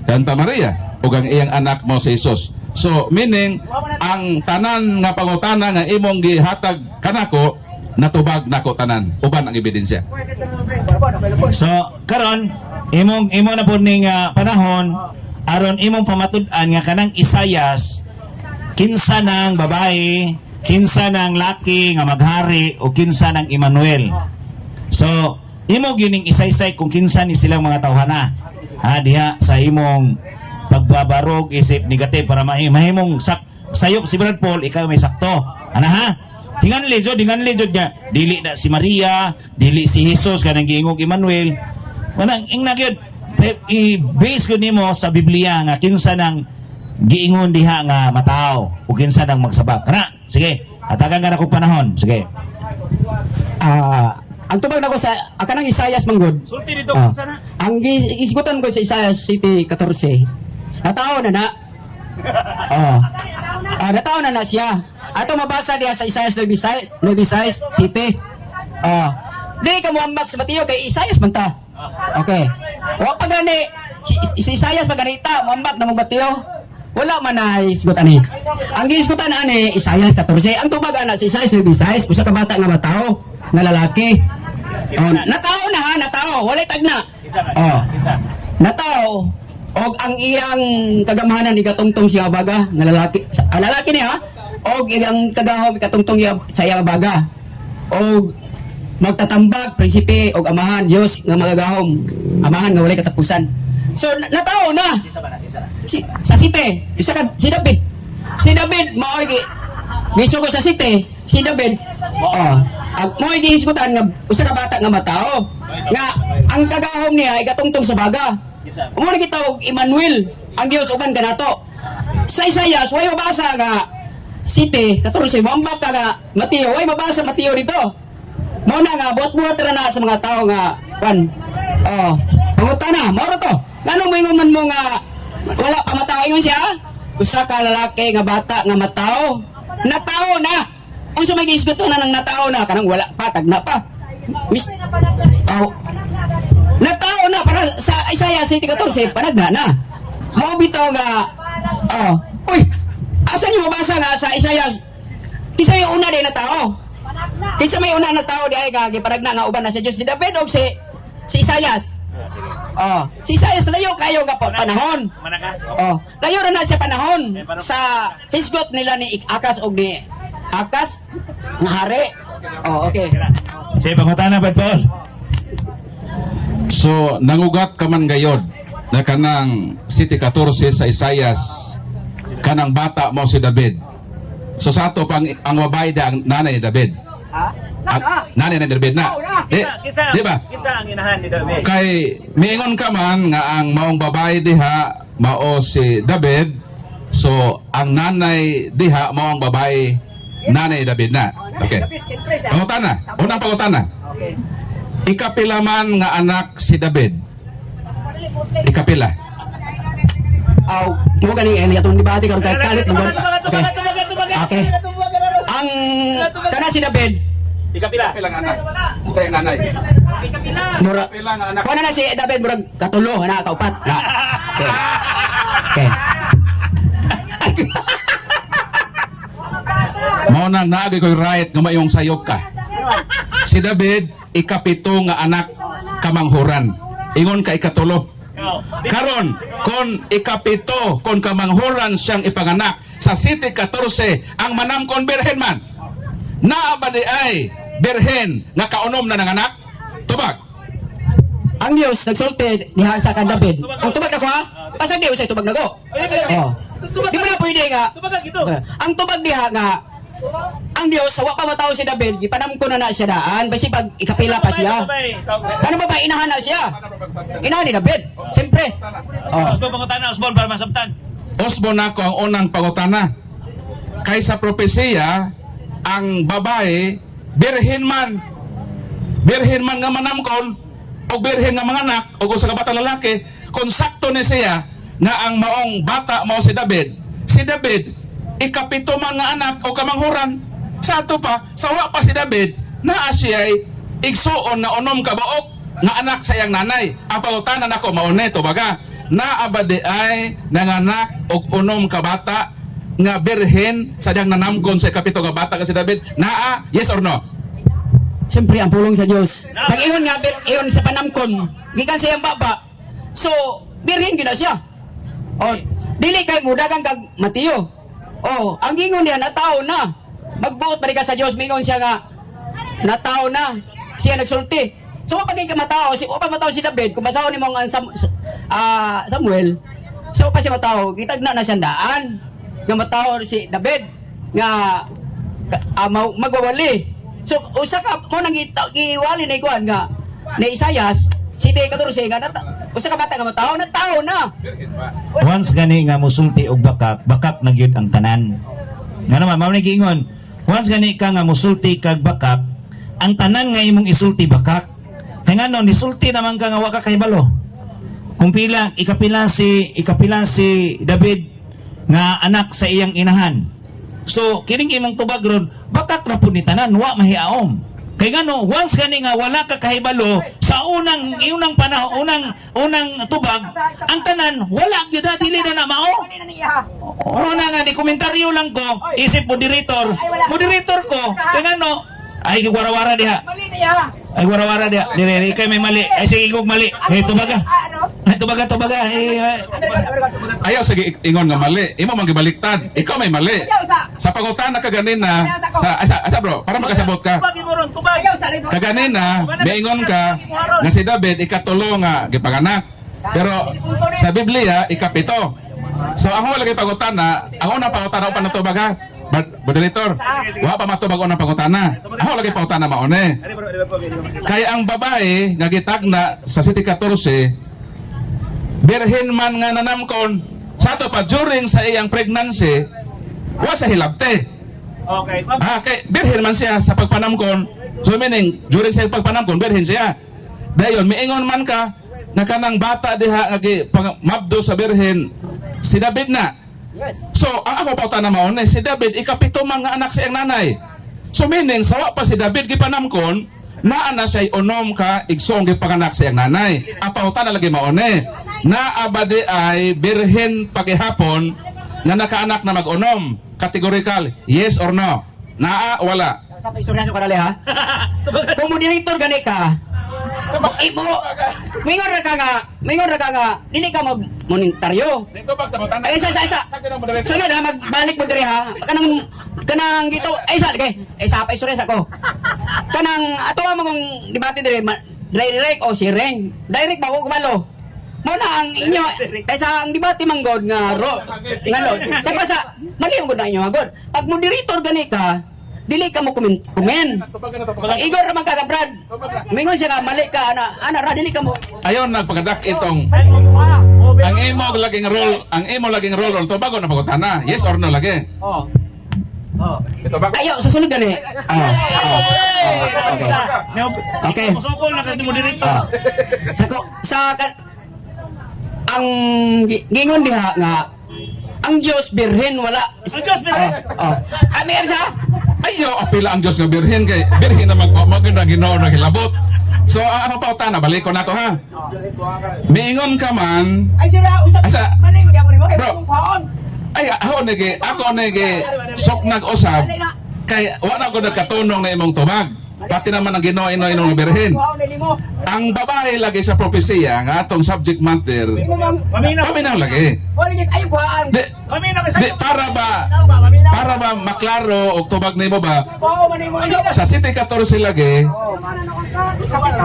Santa Maria ug ang iyang anak mo si Jesus. So meaning ang tanan nga pangutana nga imong gihatag kanako natubag nako tanan uban ang ebidensya. So karon imo na po ning panahon aron imong pamatud-an nga kanang Isayas kinsa nang babae, kinsa nang laki nga maghari o kinsa nang Emmanuel. So imo gining isaysay kung kinsa ni silang mga tawhana. Ha diha sa imong pagbabarog isip negative para mahimong sayop si Brad Paul ikaw may sakto. Ana ha? Dingan lejod niya dili na si Maria, dili si Jesus kanang giingog Emmanuel. Wanang ing nagyod i-base ko nimo sa Biblia nga kinsa nang giingon diha nga matao o kinsa nang magsabak. Kana, sige. Atagan ka na kong panahon. Sige. Ang tubag nako sa kanang Isayas manggod. Sulti dito sana. Ang isgutan ko sa Isayas City 14. Nataon na na. Nataon na siya. Ato mabasa diha sa Isayas 9:6 City. Di ka mo ambak sa Mateo kay Isayas man ta. Okay. Wa pa gani si Isayas paganita mo ambak na mo Mateo. Wala man na isgutan ni. Ang isgutan ani Isayas 14. Ang tubag ana sa Isayas 9:6 usa ka bata nga matao nga lalaki. Natao na ha, natao. Wala tagna. Natao. Og ang iyang kagamahanan ni katungtong siya baga nga lalaki. Lalaki niya. Og iyang kagahom katungtong sa iyang baga. Og magtatambag prinsipe og amahan Dios nga magagahom. Amahan nga walay katapusan. So natao na. Sa site, si David. Si David mao giso ko sa site. Si David. Mo gihisgutan nga usa ka bata nga matao. Nga ang kagahom niya ay katungtong sa baga. Mo ni gitawag Emmanuel, ang Dios uban kanato. Sa Isayas way mabasa nga site 14 mambak ka nga Mateo, way mabasa Mateo dito. Mao na nga buhat-buhat ra na sa mga tao nga kan. Pangutana, mao to. Nganong moingon man mo nga wala pa matao ingon siya? Usa ka lalaki nga bata nga matao. Natao na. Unsa may gisguto na nang natao na kanang wala pa tagna pa. Natao na para sa Isaiah 14 panagna na. Mao bitaw nga uy, asa niyo mabasa nga sa Isaiah kisa may una din na tao. Kisa may una na tao di ay nga giparagna nga uban na si Dios si David og si Isaiah. Si Isaiah layo kayo nga panahon. Layo na siya panahon sa hisgot nila ni Akas og ni Akas nga hari. Okay. Sige, pangutana Brad Paul. So nangugat ka man gayod na kanang City 14 sa Isayas kanang bata mo si David. So sa ato pang ang babae da ang nanay ni David. Nanay ni David na. Di ba? Kinsa ang inahan ni David? Kay miingon ka man nga ang maong babae diha mao si David. So ang nanay diha mao ang babae nanay ni David na. Okay. Pangutana. Unang pangutana. Okay. Ikapila man nga anak si David. Ikapila. Mo gani atong debate karon kay kalit man. Okay. Ang kana si David Ikapila. Ilang anak? Sa iyang nanay. mura Ilang anak? kuha na si David murag katulo na kaupat na. Okay. Mao nang naagi ko'y right nga mayong sayop ka. Si David ikapito nga anak kamanghuran. Ingon ka ikatulo. Karon kon ikapito kon kamanghuran siyang ipanganak sa City 14 ang manamkon birhen man. Naa ba di ay birhen nga kaunom na ng anak? Tubag. Ang Dios nagsulti diha sa kan David. Ang tubag ako ha? Pasag di usay tubag nago. Oh. Di mo na pwede nga. Tubagan ito. Ang tubag diha nga ang Dios sa wa pa mataw si David, gipanam ko na siya daan basi pag ikapila pa siya. Ano ba inahan na siya? Inahan ni David. Siyempre. Oh. Osbon pangutana, Osbon para masabtan. Osbon ako ang unang pangutana. Kaysa propesiya, ang babae, birhen man nga manamkon, o birhen nga manganak, o sa kabata lalaki, kung sakto ni siya, nga ang maong bata mao si David, ikapito man nga anak o kamanghuran, sa ato pa, sawa pa si David, naa siya ay igsuon na unom kabaok, nga anak sa iyang nanay. Ang pangutanan ako, maune to baga, naabadi ay nanganak og unom ka bata nga birhen sa diyang nanamgon sa kapito ka bata kasi David naa, yes or no? Siyempre ang pulong sa Dios. Nag-iyon nga iyon sa panamkon, gikan sa iyang baba. So, birhin gina siya. Oh, dili kay mudagang kag Mateo. Oh, ang gingon niya nataw na. Magbuot balik ka sa Dios, mingon siya nga nataw na. Siya nagsulti. So pag ka matao, si David, kung basahon nimo ang Samuel, so pa si matao, gitagna na siyang daan. Nga matao si David nga magwawali. So usa ka mo nang giwali na ikuan nga ni Isaias, si 14 nga usa ka bata nga matao na tao na. Once gani nga musulti og bakak na gyud ang tanan. Nga naman mao ni giingon, once gani ka nga musulti kag bakak, ang tanan nga imong isulti bakak. Kay ngano nisulti naman ka nga wa ka kahibalo. Kung ikapila si David nga anak sa iyang inahan. So kining imong tubag ron, bakak na pud ni tanan, wa mahiaom. Kay ngano, once gani nga wala ka kahibalo sa unang panahon, unang tubag, ang tanan wala gyud dili na mao. Una nga ni komentaryo lang ko, isip moderator ko, kay ngano, ay warawara diha. Ay warawara diha. Dire kay may mali. Ay sige kog mali. Ay tubaga. Ay tubaga. Ayaw sige ingon nga mali. Imo man gibaliktad. Ikaw may mali. Sa pangutana ka ganina sa bro, para makasabot ka. Kaganina, miingon ka nga si David ikatulo nga gipanganak. Pero sa Biblia ikapito. So ang lagi pangutana, ang unang pangutana pa nato baga. Moderator, wa pa matubag unang pangutana. Ako lagi pangutana maone. Kaya ang babae nga gitagna sa City 14, birhen man nga nanamkon, sa to pa during sa iyang pregnancy, wa sa hilabte. Okay. Kay birhen man siya sa pagpanamkon. So meaning during sa pagpanamkon birhen siya. Dayon miingon man ka na kanang bata diha nga mabdo sa birhen si David na. So, ang ako pauta na maon si David, ikapito mga anak sa iyang nanay. So, meaning, sawa pa si David, gipanamkon, naa na siya'y unom ka, igsong gipanganak sa iyang nanay. Ang pauta na lagi maon na abadi ay birhen pagihapon na nakaanak na mag-unom. Categorical, yes or no? Naa, wala. Sa istorya sa kanali ha. Kung moderator gani ka, mingon ra ka nga, dili ka mag-monitoryo. Dito ba sa mutana? Ay, isa. Sunod ha, magbalik mo diri ha. Kanang gito, ay isa, pa istorya sa ko. Kanang, ato nga mong debate diri, direct o si Reng. Direct ba ko kumalo? Muna ang inyo, kaysa ang debate manggod nga, ngalo. Kaya sa, mali mo na inyo agad. Pag moderator gani ka, dili ka mo komen. Igor ra magkakabrad. Mingon siya nga mali ka ana ra dili ka mo. Ayon nagpagadak itong ang imo laging role or to bago na pagutana. Yes or no lagi? Oh. Ito ba? Ayo susunod gani. Okay. Musukol na kasi mo dirito. Ang gingon diha nga ang Diyos birhen wala. Ang Diyos birhen. Amer sa Ayaw, apila ang Diyos nga birhen kay birhen na magpamagin na Ginoo na hilabot. So ang ako pauta na balik ko na to ha. Miingon ka man. ay sila Asa? mali mo gyapon mo Bro. Ay ako nege sok nag-usab kay wala ko nagkatunong na imong tubag. Pati naman ang Ginoo inong birhen. Ang babae lagi sa propesiya nga atong subject matter. Paminaw lagi. Di para ba maklaro og tubag nimo ba sa City 14 lagi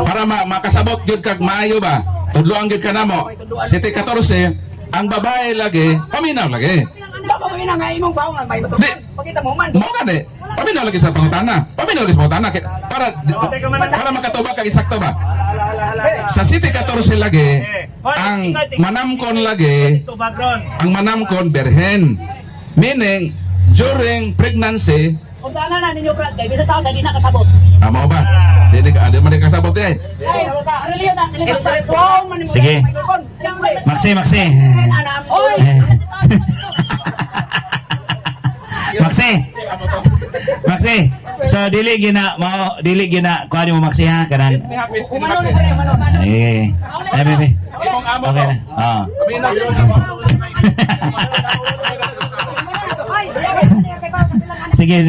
para makasabot gyud kag maayo ba tudloan gyud ka namo City 14 Ang babae lagi, paminaw lagi. Sa mga nga imong baong nga may Di. Pakita mo man. Mo gani. Paminaw lagi sa pangutana. Paminaw lagi sa pangutana para makatubag kag eksakto ba. Sa City 14 lagi, ang manamkon lagi, ang manamkon berhen. Meaning during pregnancy, Undangan na ninyo Brad, kay bisa sa dali na kasabot. mao ba? Di man kasabot eh. Ay, ariliyo na. Wow, man Sige. Maxi. Oy. Maxi. So dili gina kuha mo Maxi ha kanan. Umano na kaya mano. Eh. Bebe. Imong amo Okay to. na. Ah. Paminaw. Sige.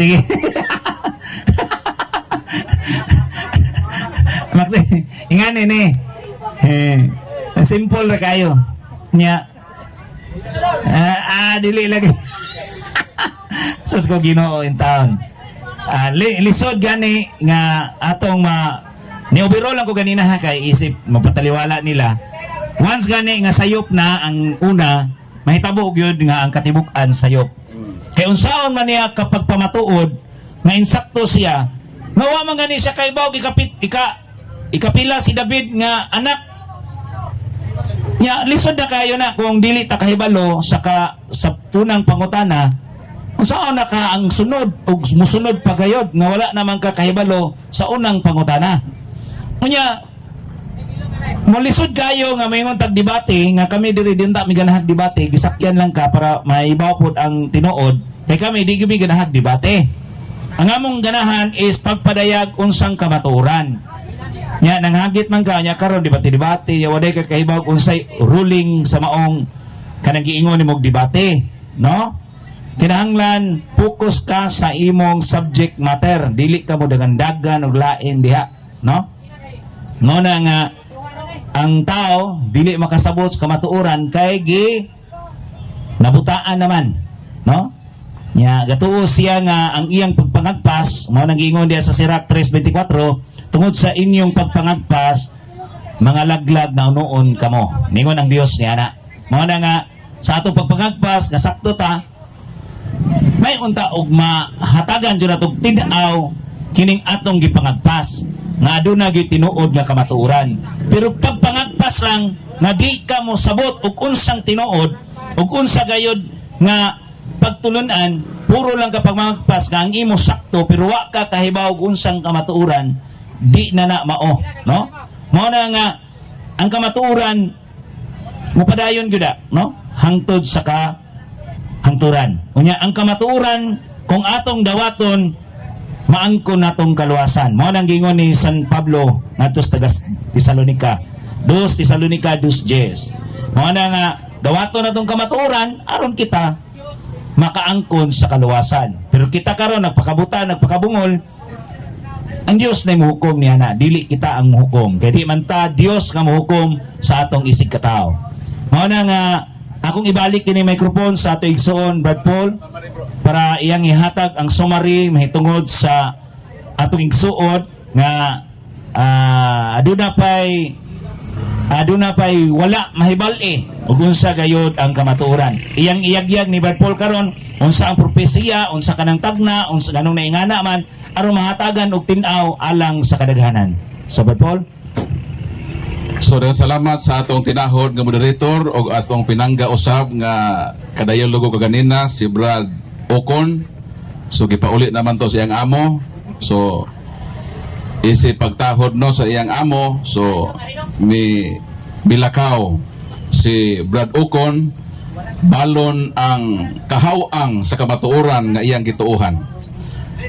Maxi, ingan ini. Simple ra kayo. Nya. Dili lagi. Sus ko Ginoo in town. Lisod gani nga atong ni overall lang ko ganina ha kay isip mapataliwala nila. Once gani nga sayop na ang una, mahitabo gyud nga ang katibuk-an sayop. Kay unsaon man niya kapag pamatuod nga insakto siya, nga wa man gani siya kay bawg ikapila si David nga anak. Nya lisod na kayo na kung dili ta kahibalo sa punang pangutana. Unsaon na ka ang sunod ug musunod pagayod nga wala namang kakahibalo sa unang pangutana. Unya molisod kayo nga mayingon tag debate nga kami diri dinta mi ganahag debate gisakyan lang ka para maibaw pod ang tinuod kay kami di gyud ganahag debate. Ang among ganahan is pagpadayag unsang kamaturan. Nya nanghagit man ka nya karon debate ya waday ka kahibaw unsay ruling sa maong kanang giingon nimog debate, no? Kinahanglan focus ka sa imong subject matter, dili ka mo dagan-dagan og lain diha, no? No na nga ang tao dili makasabot sa kamatuoran kay nabutaan naman, no? Nya gatuo siya nga ang iyang pagpangagpas mao nang giingon diha sa Sirach 3:24 tungod sa inyong pagpangagpas mga laglag na unoon kamo. Ningon ang Dios niya na. Mao na nga sa atong pagpangagpas nga sakto ta may unta og mahatagan jud natong tin-aw kining atong gipangagpas nga aduna gyud tinuod nga kamatuoran. Pero pagpangagpas lang nga di ka mo sabot og unsang tinuod ug unsa gayud nga pagtulunan, puro lang kapag magpas nga ang imo sakto pero wa ka kahibaw og unsang kamatuoran, di na mao, no? Mao na nga ang kamatuoran mupadayon gyud, no? Hangtod sa hangturan. Unya ang kamatuoran kung atong dawaton maangkon natong kaluwasan. Mao nang gingon ni San Pablo ngadto sa Tesalonica 2 Tesalonica 2:10. Mao na nga dawaton natong kamatuoran aron kita makaangkon sa kaluwasan. Pero kita karon nagpakabungol, ang Dios na muhukom niya na, dili kita ang muhukom. Kaya di man ta Dios nga muhukom sa atong isig katao. Mao na nga akong ibalik kini microphone sa ato igsoon Brad Paul para iyang ihatag ang summary mahitungod sa atong igsuon nga aduna pay wala mahibal-i ug unsa gayud ang kamatuoran. Iyang iyagyag ni Brad Paul karon unsa ang propesiya, unsa kanang tagna, unsa ganong naingana man aron mahatagan og tin-aw alang sa kadaghanan. So Brad Paul, So daghang salamat sa atong tinahod nga moderator o atong pinangga usab nga kadayon lugo kaganina si Brad Ocon. So gipauli naman to sa iyang amo. So isip pagtahod no sa iyang amo. So milakaw si Brad Ocon balon ang kahawang sa kamatuoran nga iyang gituohan.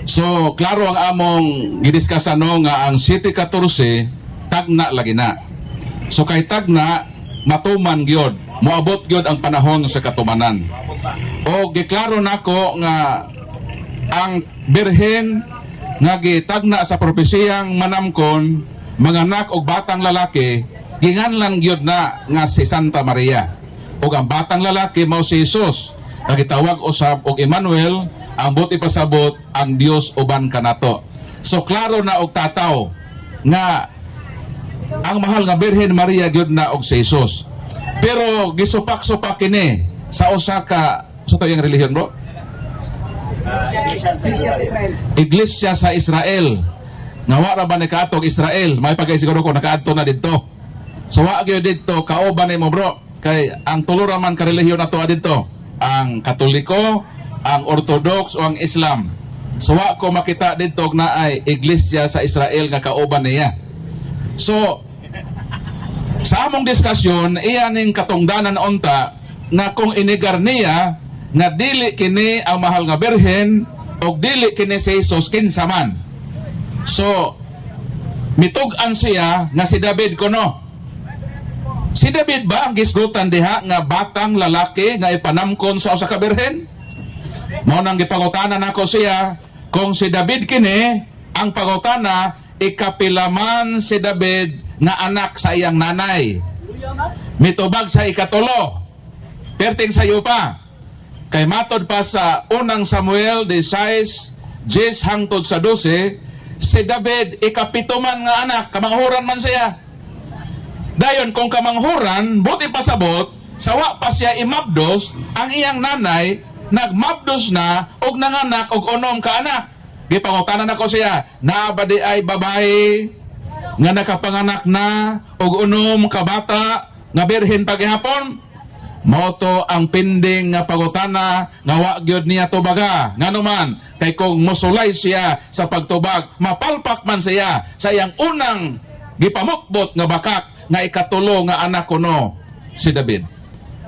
So klaro ang among gidiskasan no nga ang City 14 tagna lagi na. So kay tagna matuman gyud, moabot gyud ang panahon sa katumanan. O giklaro nako nga ang birhen nga gitagna sa propesiyang manamkon manganak og batang lalaki ginganlan gyud na nga si Santa Maria. O ang batang lalaki mao si Jesus nga gitawag usab og Emmanuel, ang buti pasabot ang Dios uban kanato. So klaro na og tataw nga ang mahal nga Birhen Maria gyud na og si Jesus. Pero gisupak-supak kini sa usa ka sa to yung relihiyon, bro? Iglesia sa Israel. Nga wa ra ba ni kaatog Israel? May pagkay siguro ko nakaadto na didto. So wa gyud didto kauban nimo, bro. Kay ang tulo ra man ka relihiyon nato didto, ang Katoliko, ang Orthodox o ang Islam. So wa ko makita didto na ay iglesia sa Israel nga kauban niya. So sa among diskusyon, iya ning katungdanan unta na kung inigar niya nga dili kini ang mahal nga birhen o dili kini si Jesus kinsa man. So mitug-an siya nga si David kuno. Si David ba ang gisgutan diha nga batang lalaki nga ipanamkon sa usa ka birhen? Mao nang gipangutana nako siya kung si David kini ang pangutana ikapilaman si David nga anak sa iyang nanay. Mitubag sa ikatulo. Perting sayo pa. Kay matod pa sa unang Samuel 16 hangtod sa 12, si David ikapituman nga anak, kamanghuran man siya. Dayon kung kamanghuran, buti pasabot, sawa pa siya imabdos, ang iyang nanay nagmabdos na og nanganak og unom ka anak. Gipangutanan ako siya, naabadi ay babae nga nakapanganak na og unom ka bata nga birhen paghapon. Moto ang pinding nga pangutana nga wa gyud niya tubaga. Nganuman kay kung mosulay siya sa pagtubag, mapalpak man siya sa iyang unang gipamukbot nga bakak nga ikatulo nga anak kuno si David.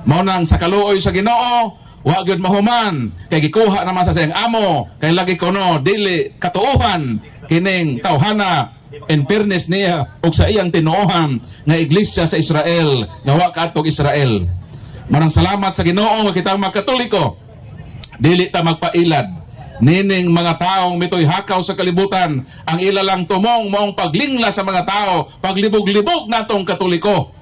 Mao nang sa kaluoy sa Ginoo, wa gyud mahuman kay gikuha naman sa siyang amo kay lagi kuno dili katuohan kining tawhana in fairness niya ug sa iyang tinuohan nga iglesia sa Israel nga wa kaadtog Israel. Marang salamat sa Ginoo nga kitang mga Katoliko. Dili ta magpailad nining mga taong mitoy hakaw sa kalibutan ang ilalang tumong maong paglingla sa mga tao, paglibog-libog natong Katoliko.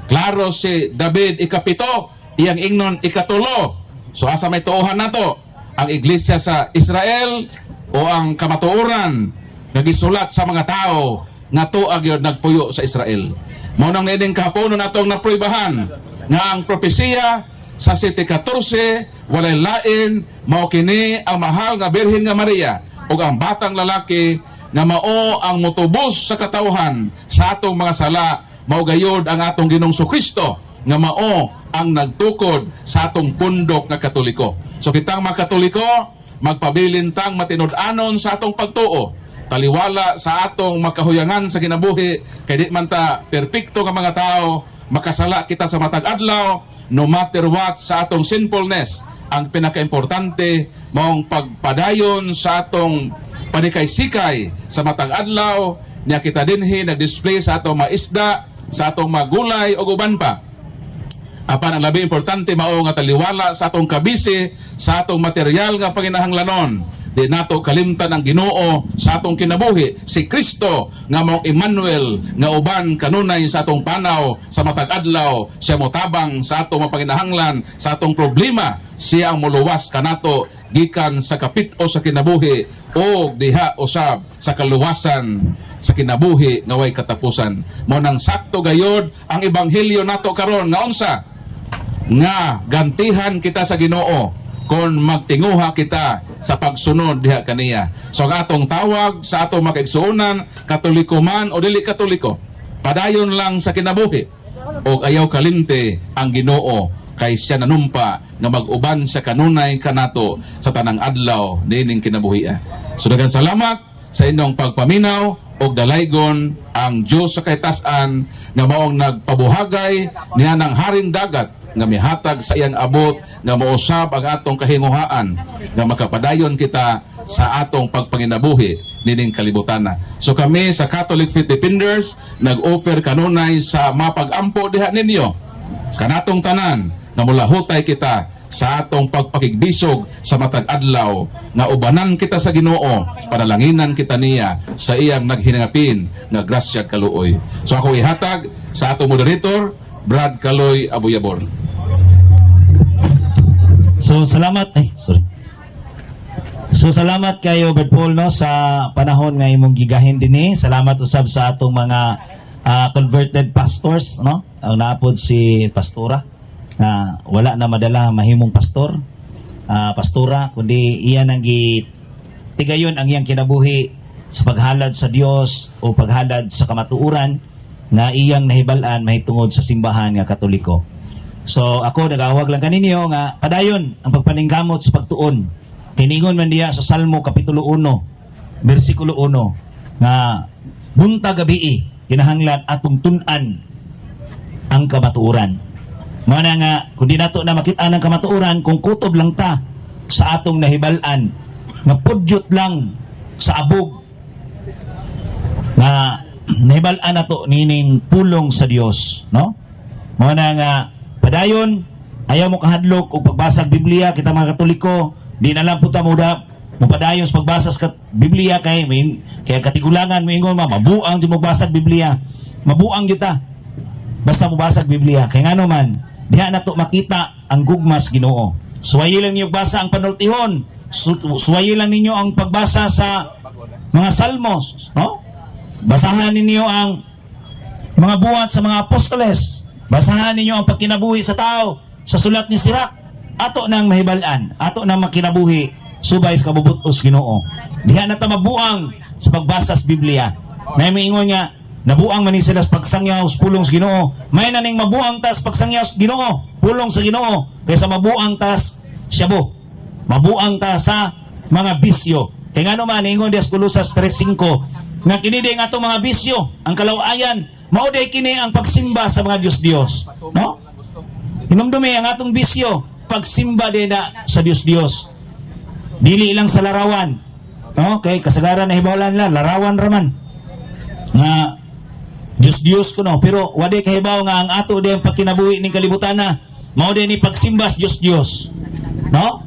Klaro si David ikapito, iyang ingnon ikatulo. So asa may tuohan nato ang iglesia sa Israel o ang kamatuoran nga gisulat sa mga tao nga tuag yun nagpuyo sa Israel. Mao nang nining kahaponon natong napruibahan nga ang propesiya sa 7:14 walay lain mao kini ang mahal nga Birhen nga Maria ug ang batang lalaki nga mao ang motubos sa katawhan sa atong mga sala, mao gayod ang atong Ginoong Kristo nga mao ang nagtukod sa atong pundok nga Katoliko. So kitang mga Katoliko magpabilintang matinud-anon sa atong pagtuo, taliwala sa atong makahuyangan sa kinabuhi, kay di man ta perpekto nga mga tao, makasala kita sa matag adlaw, no matter what sa atong sinfulness. Ang pinakaimportante maong pagpadayon sa atong panikay-sikay sa matag adlaw, niya kita dinhi nag-display sa atong maisda, sa atong magulay o uban pa. Apan ang labi importante mao nga taliwala sa atong kabisi, sa atong material nga panginahanglanon. Di nato kalimtan ang Ginoo sa atong kinabuhi, si Kristo nga mong Emmanuel nga uban kanunay sa atong panaw sa matag adlaw, siya motabang sa atong mapanginahanglan, sa atong problema, siya ang muluwas kanato gikan sa kapit-o sa kinabuhi o diha usab sa kaluwasan sa kinabuhi nga way katapusan. Mao nang sakto gayod ang ebanghelyo nato karon nga unsa nga gantihan kita sa Ginoo kung magtinguha kita sa pagsunod diha kaniya. So ang atong tawag sa atong makaigsuonan, Katoliko man o dili Katoliko, padayon lang sa kinabuhi o ayaw kalinte ang Ginoo kay siya nanumpa nga mag-uban sa kanunay kanato sa tanang adlaw nining kinabuhi. So daghang salamat sa inyong pagpaminaw og dalaygon ang Dios sa kaitasan nga maong nagpabuhagay niya ng haring dagat nga mihatag sa iyang abot nga mausab ang atong kahinguhaan nga makapadayon kita sa atong pagpanginabuhi nining kalibutan. So kami sa Catholic Faith Defenders nag-offer kanunay sa mapag-ampo diha ninyo sa kanatong tanan nga mulahutay kita sa atong pagpakigbisog sa matag adlaw nga ubanan kita sa Ginoo, panalanginan kita niya sa iyang naghinangapin nga grasya kaluoy. So ako ihatag sa atong moderator Brad Kaloy Abuyabor. So salamat So salamat kayo Brad Paul no sa panahon nga imong gigahin dinhi. Salamat usab sa atong mga converted pastors, no? Ang naapod si pastora na wala na madala mahimong pastor, pastora, kundi iyan ang tigayon ang iyang kinabuhi sa paghalad sa Dios o paghalad sa kamatuuran nga iyang nahibalan mahitungod sa simbahan nga Katoliko. So ako nagawag lang kaninyo nga padayon ang pagpaningkamot sa pagtuon. Kiningon man diya sa Salmo kapitulo 1, bersikulo 1 nga buntag gabi kinahanglan atong tun-an ang kamatuuran. Mao na nga kun di nato na makita ang kamatuuran kung kutob lang ta sa atong nahibalan nga pudyot lang sa abog nga nahibalan nato nining pulong sa Dios, no? Mao na nga padayon ayaw mo kahadlok og pagbasa sa Biblia kita mga Katoliko, di na lang puta muda mupadayon sa pagbasa sa Biblia kay katigulangan mo ingon mabuang di mo basa Biblia. Mabuang gyud ta. Basta mo basa Biblia kay ngano man diha nato makita ang gugmas Ginoo. Suwayi lang niyo basa ang panultihon. Suwayi lang ninyo ang pagbasa sa mga salmos, no? Basahan ninyo ang mga buhat sa mga apostoles. Basahan ninyo ang pagkinabuhi sa tao sa sulat ni Sirach. Ato nang mahibalan, ato nang makinabuhi subay sa kabubutos Ginoo. Diha na ta mabuang sa pagbasa sa Biblia. May miingon nga nabuang man ni sila sa pagsangyaw sa pulong sa Ginoo. May naning mabuang tas pagsangyaw sa Ginoo, pulong sa Ginoo kaysa mabuang tas syabo. Mabuang ta sa mga bisyo. Kay ngano man ingon di sa Kolosas 3:5 nga kini di nga atong mga bisyo, ang kalawayan, mao day kini ang pagsimba sa mga Dios, no? Hinumdumi ang atong bisyo, pagsimba din na sa Dios. Dili lang sa larawan, no? Kay kasagaran na hibaw-lan la, larawan raman. Nga Dios ko no, pero wadi kahibaw nga ang ato din pagkinabuhi ning kalibutan na mao din ni pagsimba sa Dios, no?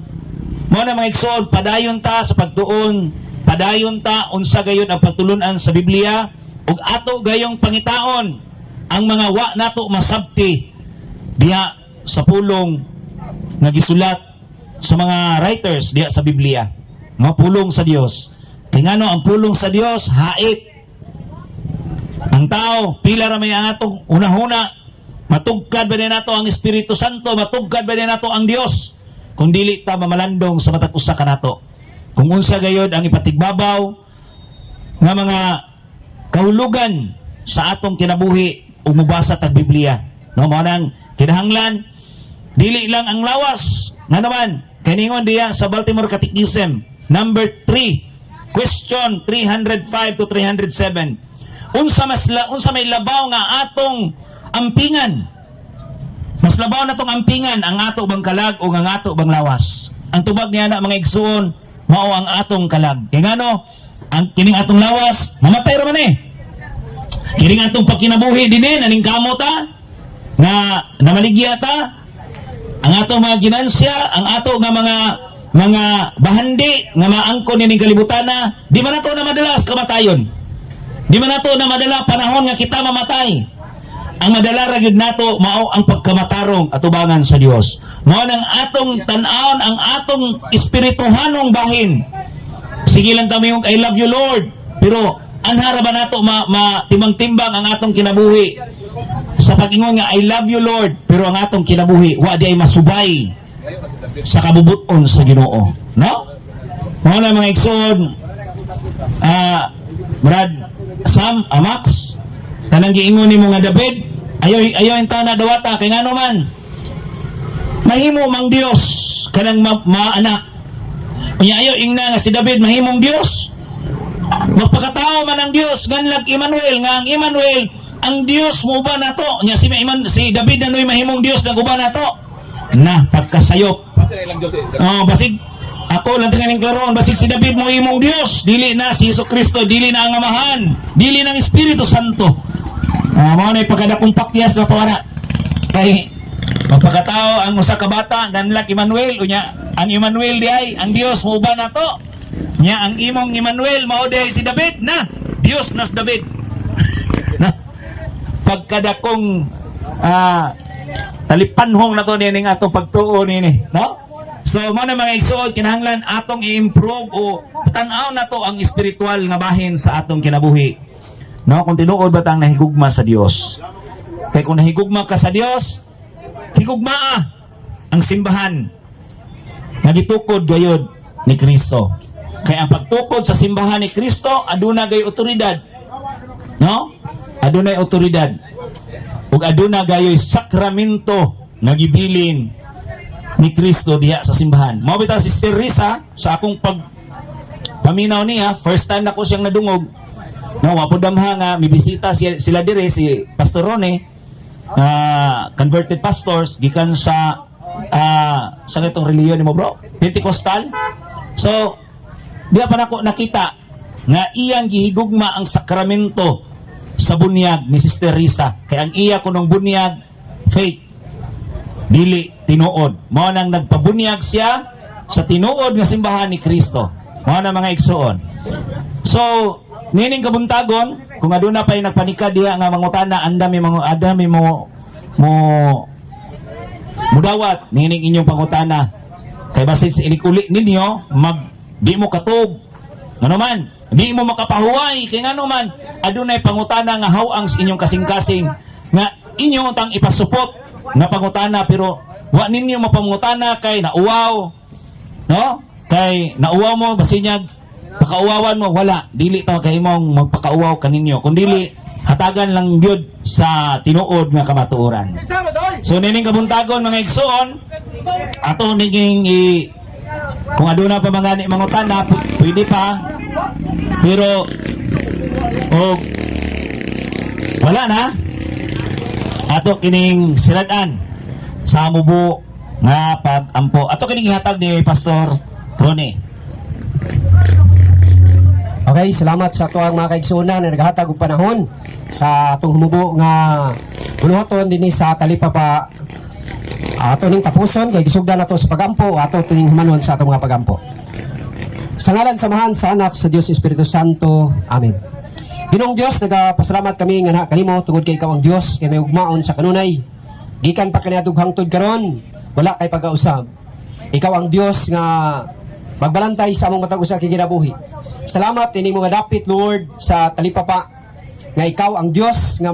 Mao na mga igsoon, padayon ta sa pagtuon, padayon ta unsa gayon ang pagtulunan sa Biblia ug ato gayong pangitaon ang mga wa nato masabti diha sa pulong nga gisulat sa mga writers diha sa Biblia. No, pulong sa Dios. Kay ngano ang pulong sa Dios hait. Ang tao pila ra may ang atong unahuna matugkad ba din nato ang Espiritu Santo, matugkad ba din nato ang Dios. Kung dili ta mamalandong sa matag usa kanato. Kung unsa gayod ang ipatigbabaw nga mga kahulugan sa atong kinabuhi ug mubasa tag Biblia, no? Mao nang kinahanglan dili lang ang lawas nga naman kaningon diya sa Baltimore Catechism number 3 question 305 to 307 unsa may labaw nga atong ampingan. Mas labaw na tong ampingan ang ato bang kalag o ang ato bang lawas. Ang tubag niya na mga igsoon mao ang atong kalag. Kaya ngano ang kining atong lawas mamatay ra man eh. Kining atong pagkinabuhi dinhi naning kamota nga namaligya ta ang atong mga ginansya, ang ato nga mga bahandi nga maangkon nining kalibutan na di man nato na madalas kamatayon. Di man nato na madala panahon nga kita mamatay. Ang madala ra gyud nato mao ang pagkamatarong atubangan sa Dios. Mao nang atong tan-awon ang atong espirituhanong bahin. Sige lang ta mayong I love you Lord, pero anhara ba nato timang-timbang ang atong kinabuhi sa pag-ingon nga I love you Lord, pero ang atong kinabuhi wa di ay masubay sa kabubuton sa Ginoo, no? Mao na mga igsoon, Brad Sam Amax kanang giingon nimo nga David ayaw enta na dawata kay ngano man mahimo mang Dios kanang maanak unya ayaw ingna nga si David mahimong Dios magpakatao man ang Dios nganlag Emmanuel nga ang Emmanuel ang Dios mo uban nato nya si David nanoy mahimong Dios nang uban nato na pagkasayop basig ako lang tingin klaron basig si David mo imong Dios dili na si Jesucristo dili na ang Amahan dili na ang Espiritu Santo. Mao na pagkadakong pakyas na tuwara kay magpakatao ang usa ka bata ganlak Emmanuel unya ang Emmanuel di ay ang Dios mo uban nato nya ang imong Emmanuel mao di ay si David na Dios nas David na pagkadakong talipanhong na to nining atong pagtuo nini, no? So mao na mga igsoon kinahanglan atong i-improve o tan-aw na to ang espiritual nga bahin sa atong kinabuhi. No, kung tinuod ba tang nahigugma sa Dios. Kay kung nahigugma ka sa Dios, higugmaa ang simbahan nga gitukod gayud ni Kristo. Kay ang pagtukod sa simbahan ni Kristo aduna gay otoridad. No? Adunay otoridad. Ug aduna gayoy sakramento nga gibilin ni Kristo diha sa simbahan. Mao bitaw si Sister Risa sa akong paminaw niya, first time na ko siyang nadungog. No, wapo damha nga mibisita sila dire si Pastor Rone, converted pastors gikan sa itong reliyon mo bro, Pentecostal. So diya pa nako nakita nga iyang gihigugma ang sakramento sa bunyag ni Sister Risa. Kaya ang iya kunong bunyag fake, dili tinuod. Mao nang nagpabunyag siya sa tinuod nga simbahan ni Kristo. Mao na mga igsoon. So nining kabuntagon kung aduna pay nagpanika diha nga mangutana andami mo mudawat nining inyong pangutana kay basin sa ilikuli ninyo di mo katog ngano man di mo makapahuway kay ngano man adunay pangutana nga hawang sa inyong kasing-kasing nga inyo tang ipasupot nga pangutana pero wa ninyo mapangutana kay nauwaw, no, kay nauwaw mo basinyag pakauwawan mo, wala. Dili ta kay mong magpakauwaw kaninyo. Kung dili, hatagan lang gyud sa tinuod nga kamatuoran. So, nining kabuntagon mga igsoon, ato naging kung aduna pa mga mangutana, pwede pa. Pero, wala na. Ato kining siladan sa mubo nga pag-ampo. Ato kining ihatag ni Pastor Rone. Okay, salamat sa tuwang mga kaigsunan na naghatag og panahon sa atong humubo nga buluhaton dinhi sa talipapa. Ato ning tapuson kay gisugdan nato sa pagampo, ato ning humanon sa atong mga pagampo. Sa ngalan samahan sa anak sa Dios Espiritu Santo. Amen. Ginoong Dios, nagapasalamat kami nga kanimo tungod kay ikaw ang Dios kay may ugmaon sa kanunay. Gikan pa kaniadtong hangtod karon, wala kay pag-ausab. Ikaw ang Dios nga magbalantay sa among matag usa kay kinabuhi. Salamat ini mga dapit Lord sa talipapa nga ikaw ang Dios nga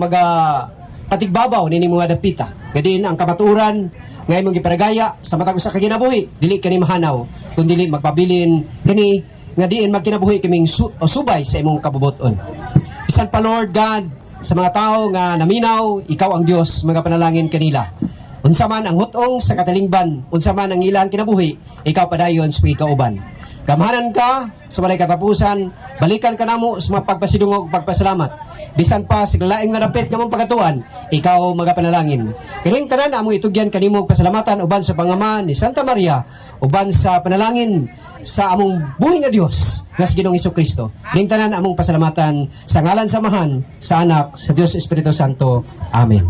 patigbabaw nini mga dapita. Gadin ang kamaturan nga imong giparagaya sa matag usa ka kinabuhi, dili kani mahanaw, kun dili magpabilin kani nga diin magkinabuhi kaming subay sa imong kabubuton. Bisan pa Lord God sa mga tao nga naminaw, ikaw ang Dios, mga panalangin kanila. Unsa man ang hutong sa katalingban, unsa man ang ilang kinabuhi, ikaw padayon sa ikauban. Gamahanan ka sa walay katapusan, balikan ka namo sa mga pagpasidungog, pagpasalamat. Bisan pa sa laing nga dapit nga mong pagatuan, ikaw magapanalangin. Kining tanan among itugyan kanimo pasalamatan uban sa pangama ni Santa Maria, uban sa panalangin sa among buhi nga Dios nga si Ginoong Hesukristo. Kining tanan among pasalamatan sa ngalan samahan sa anak sa Dios Espiritu Santo. Amen.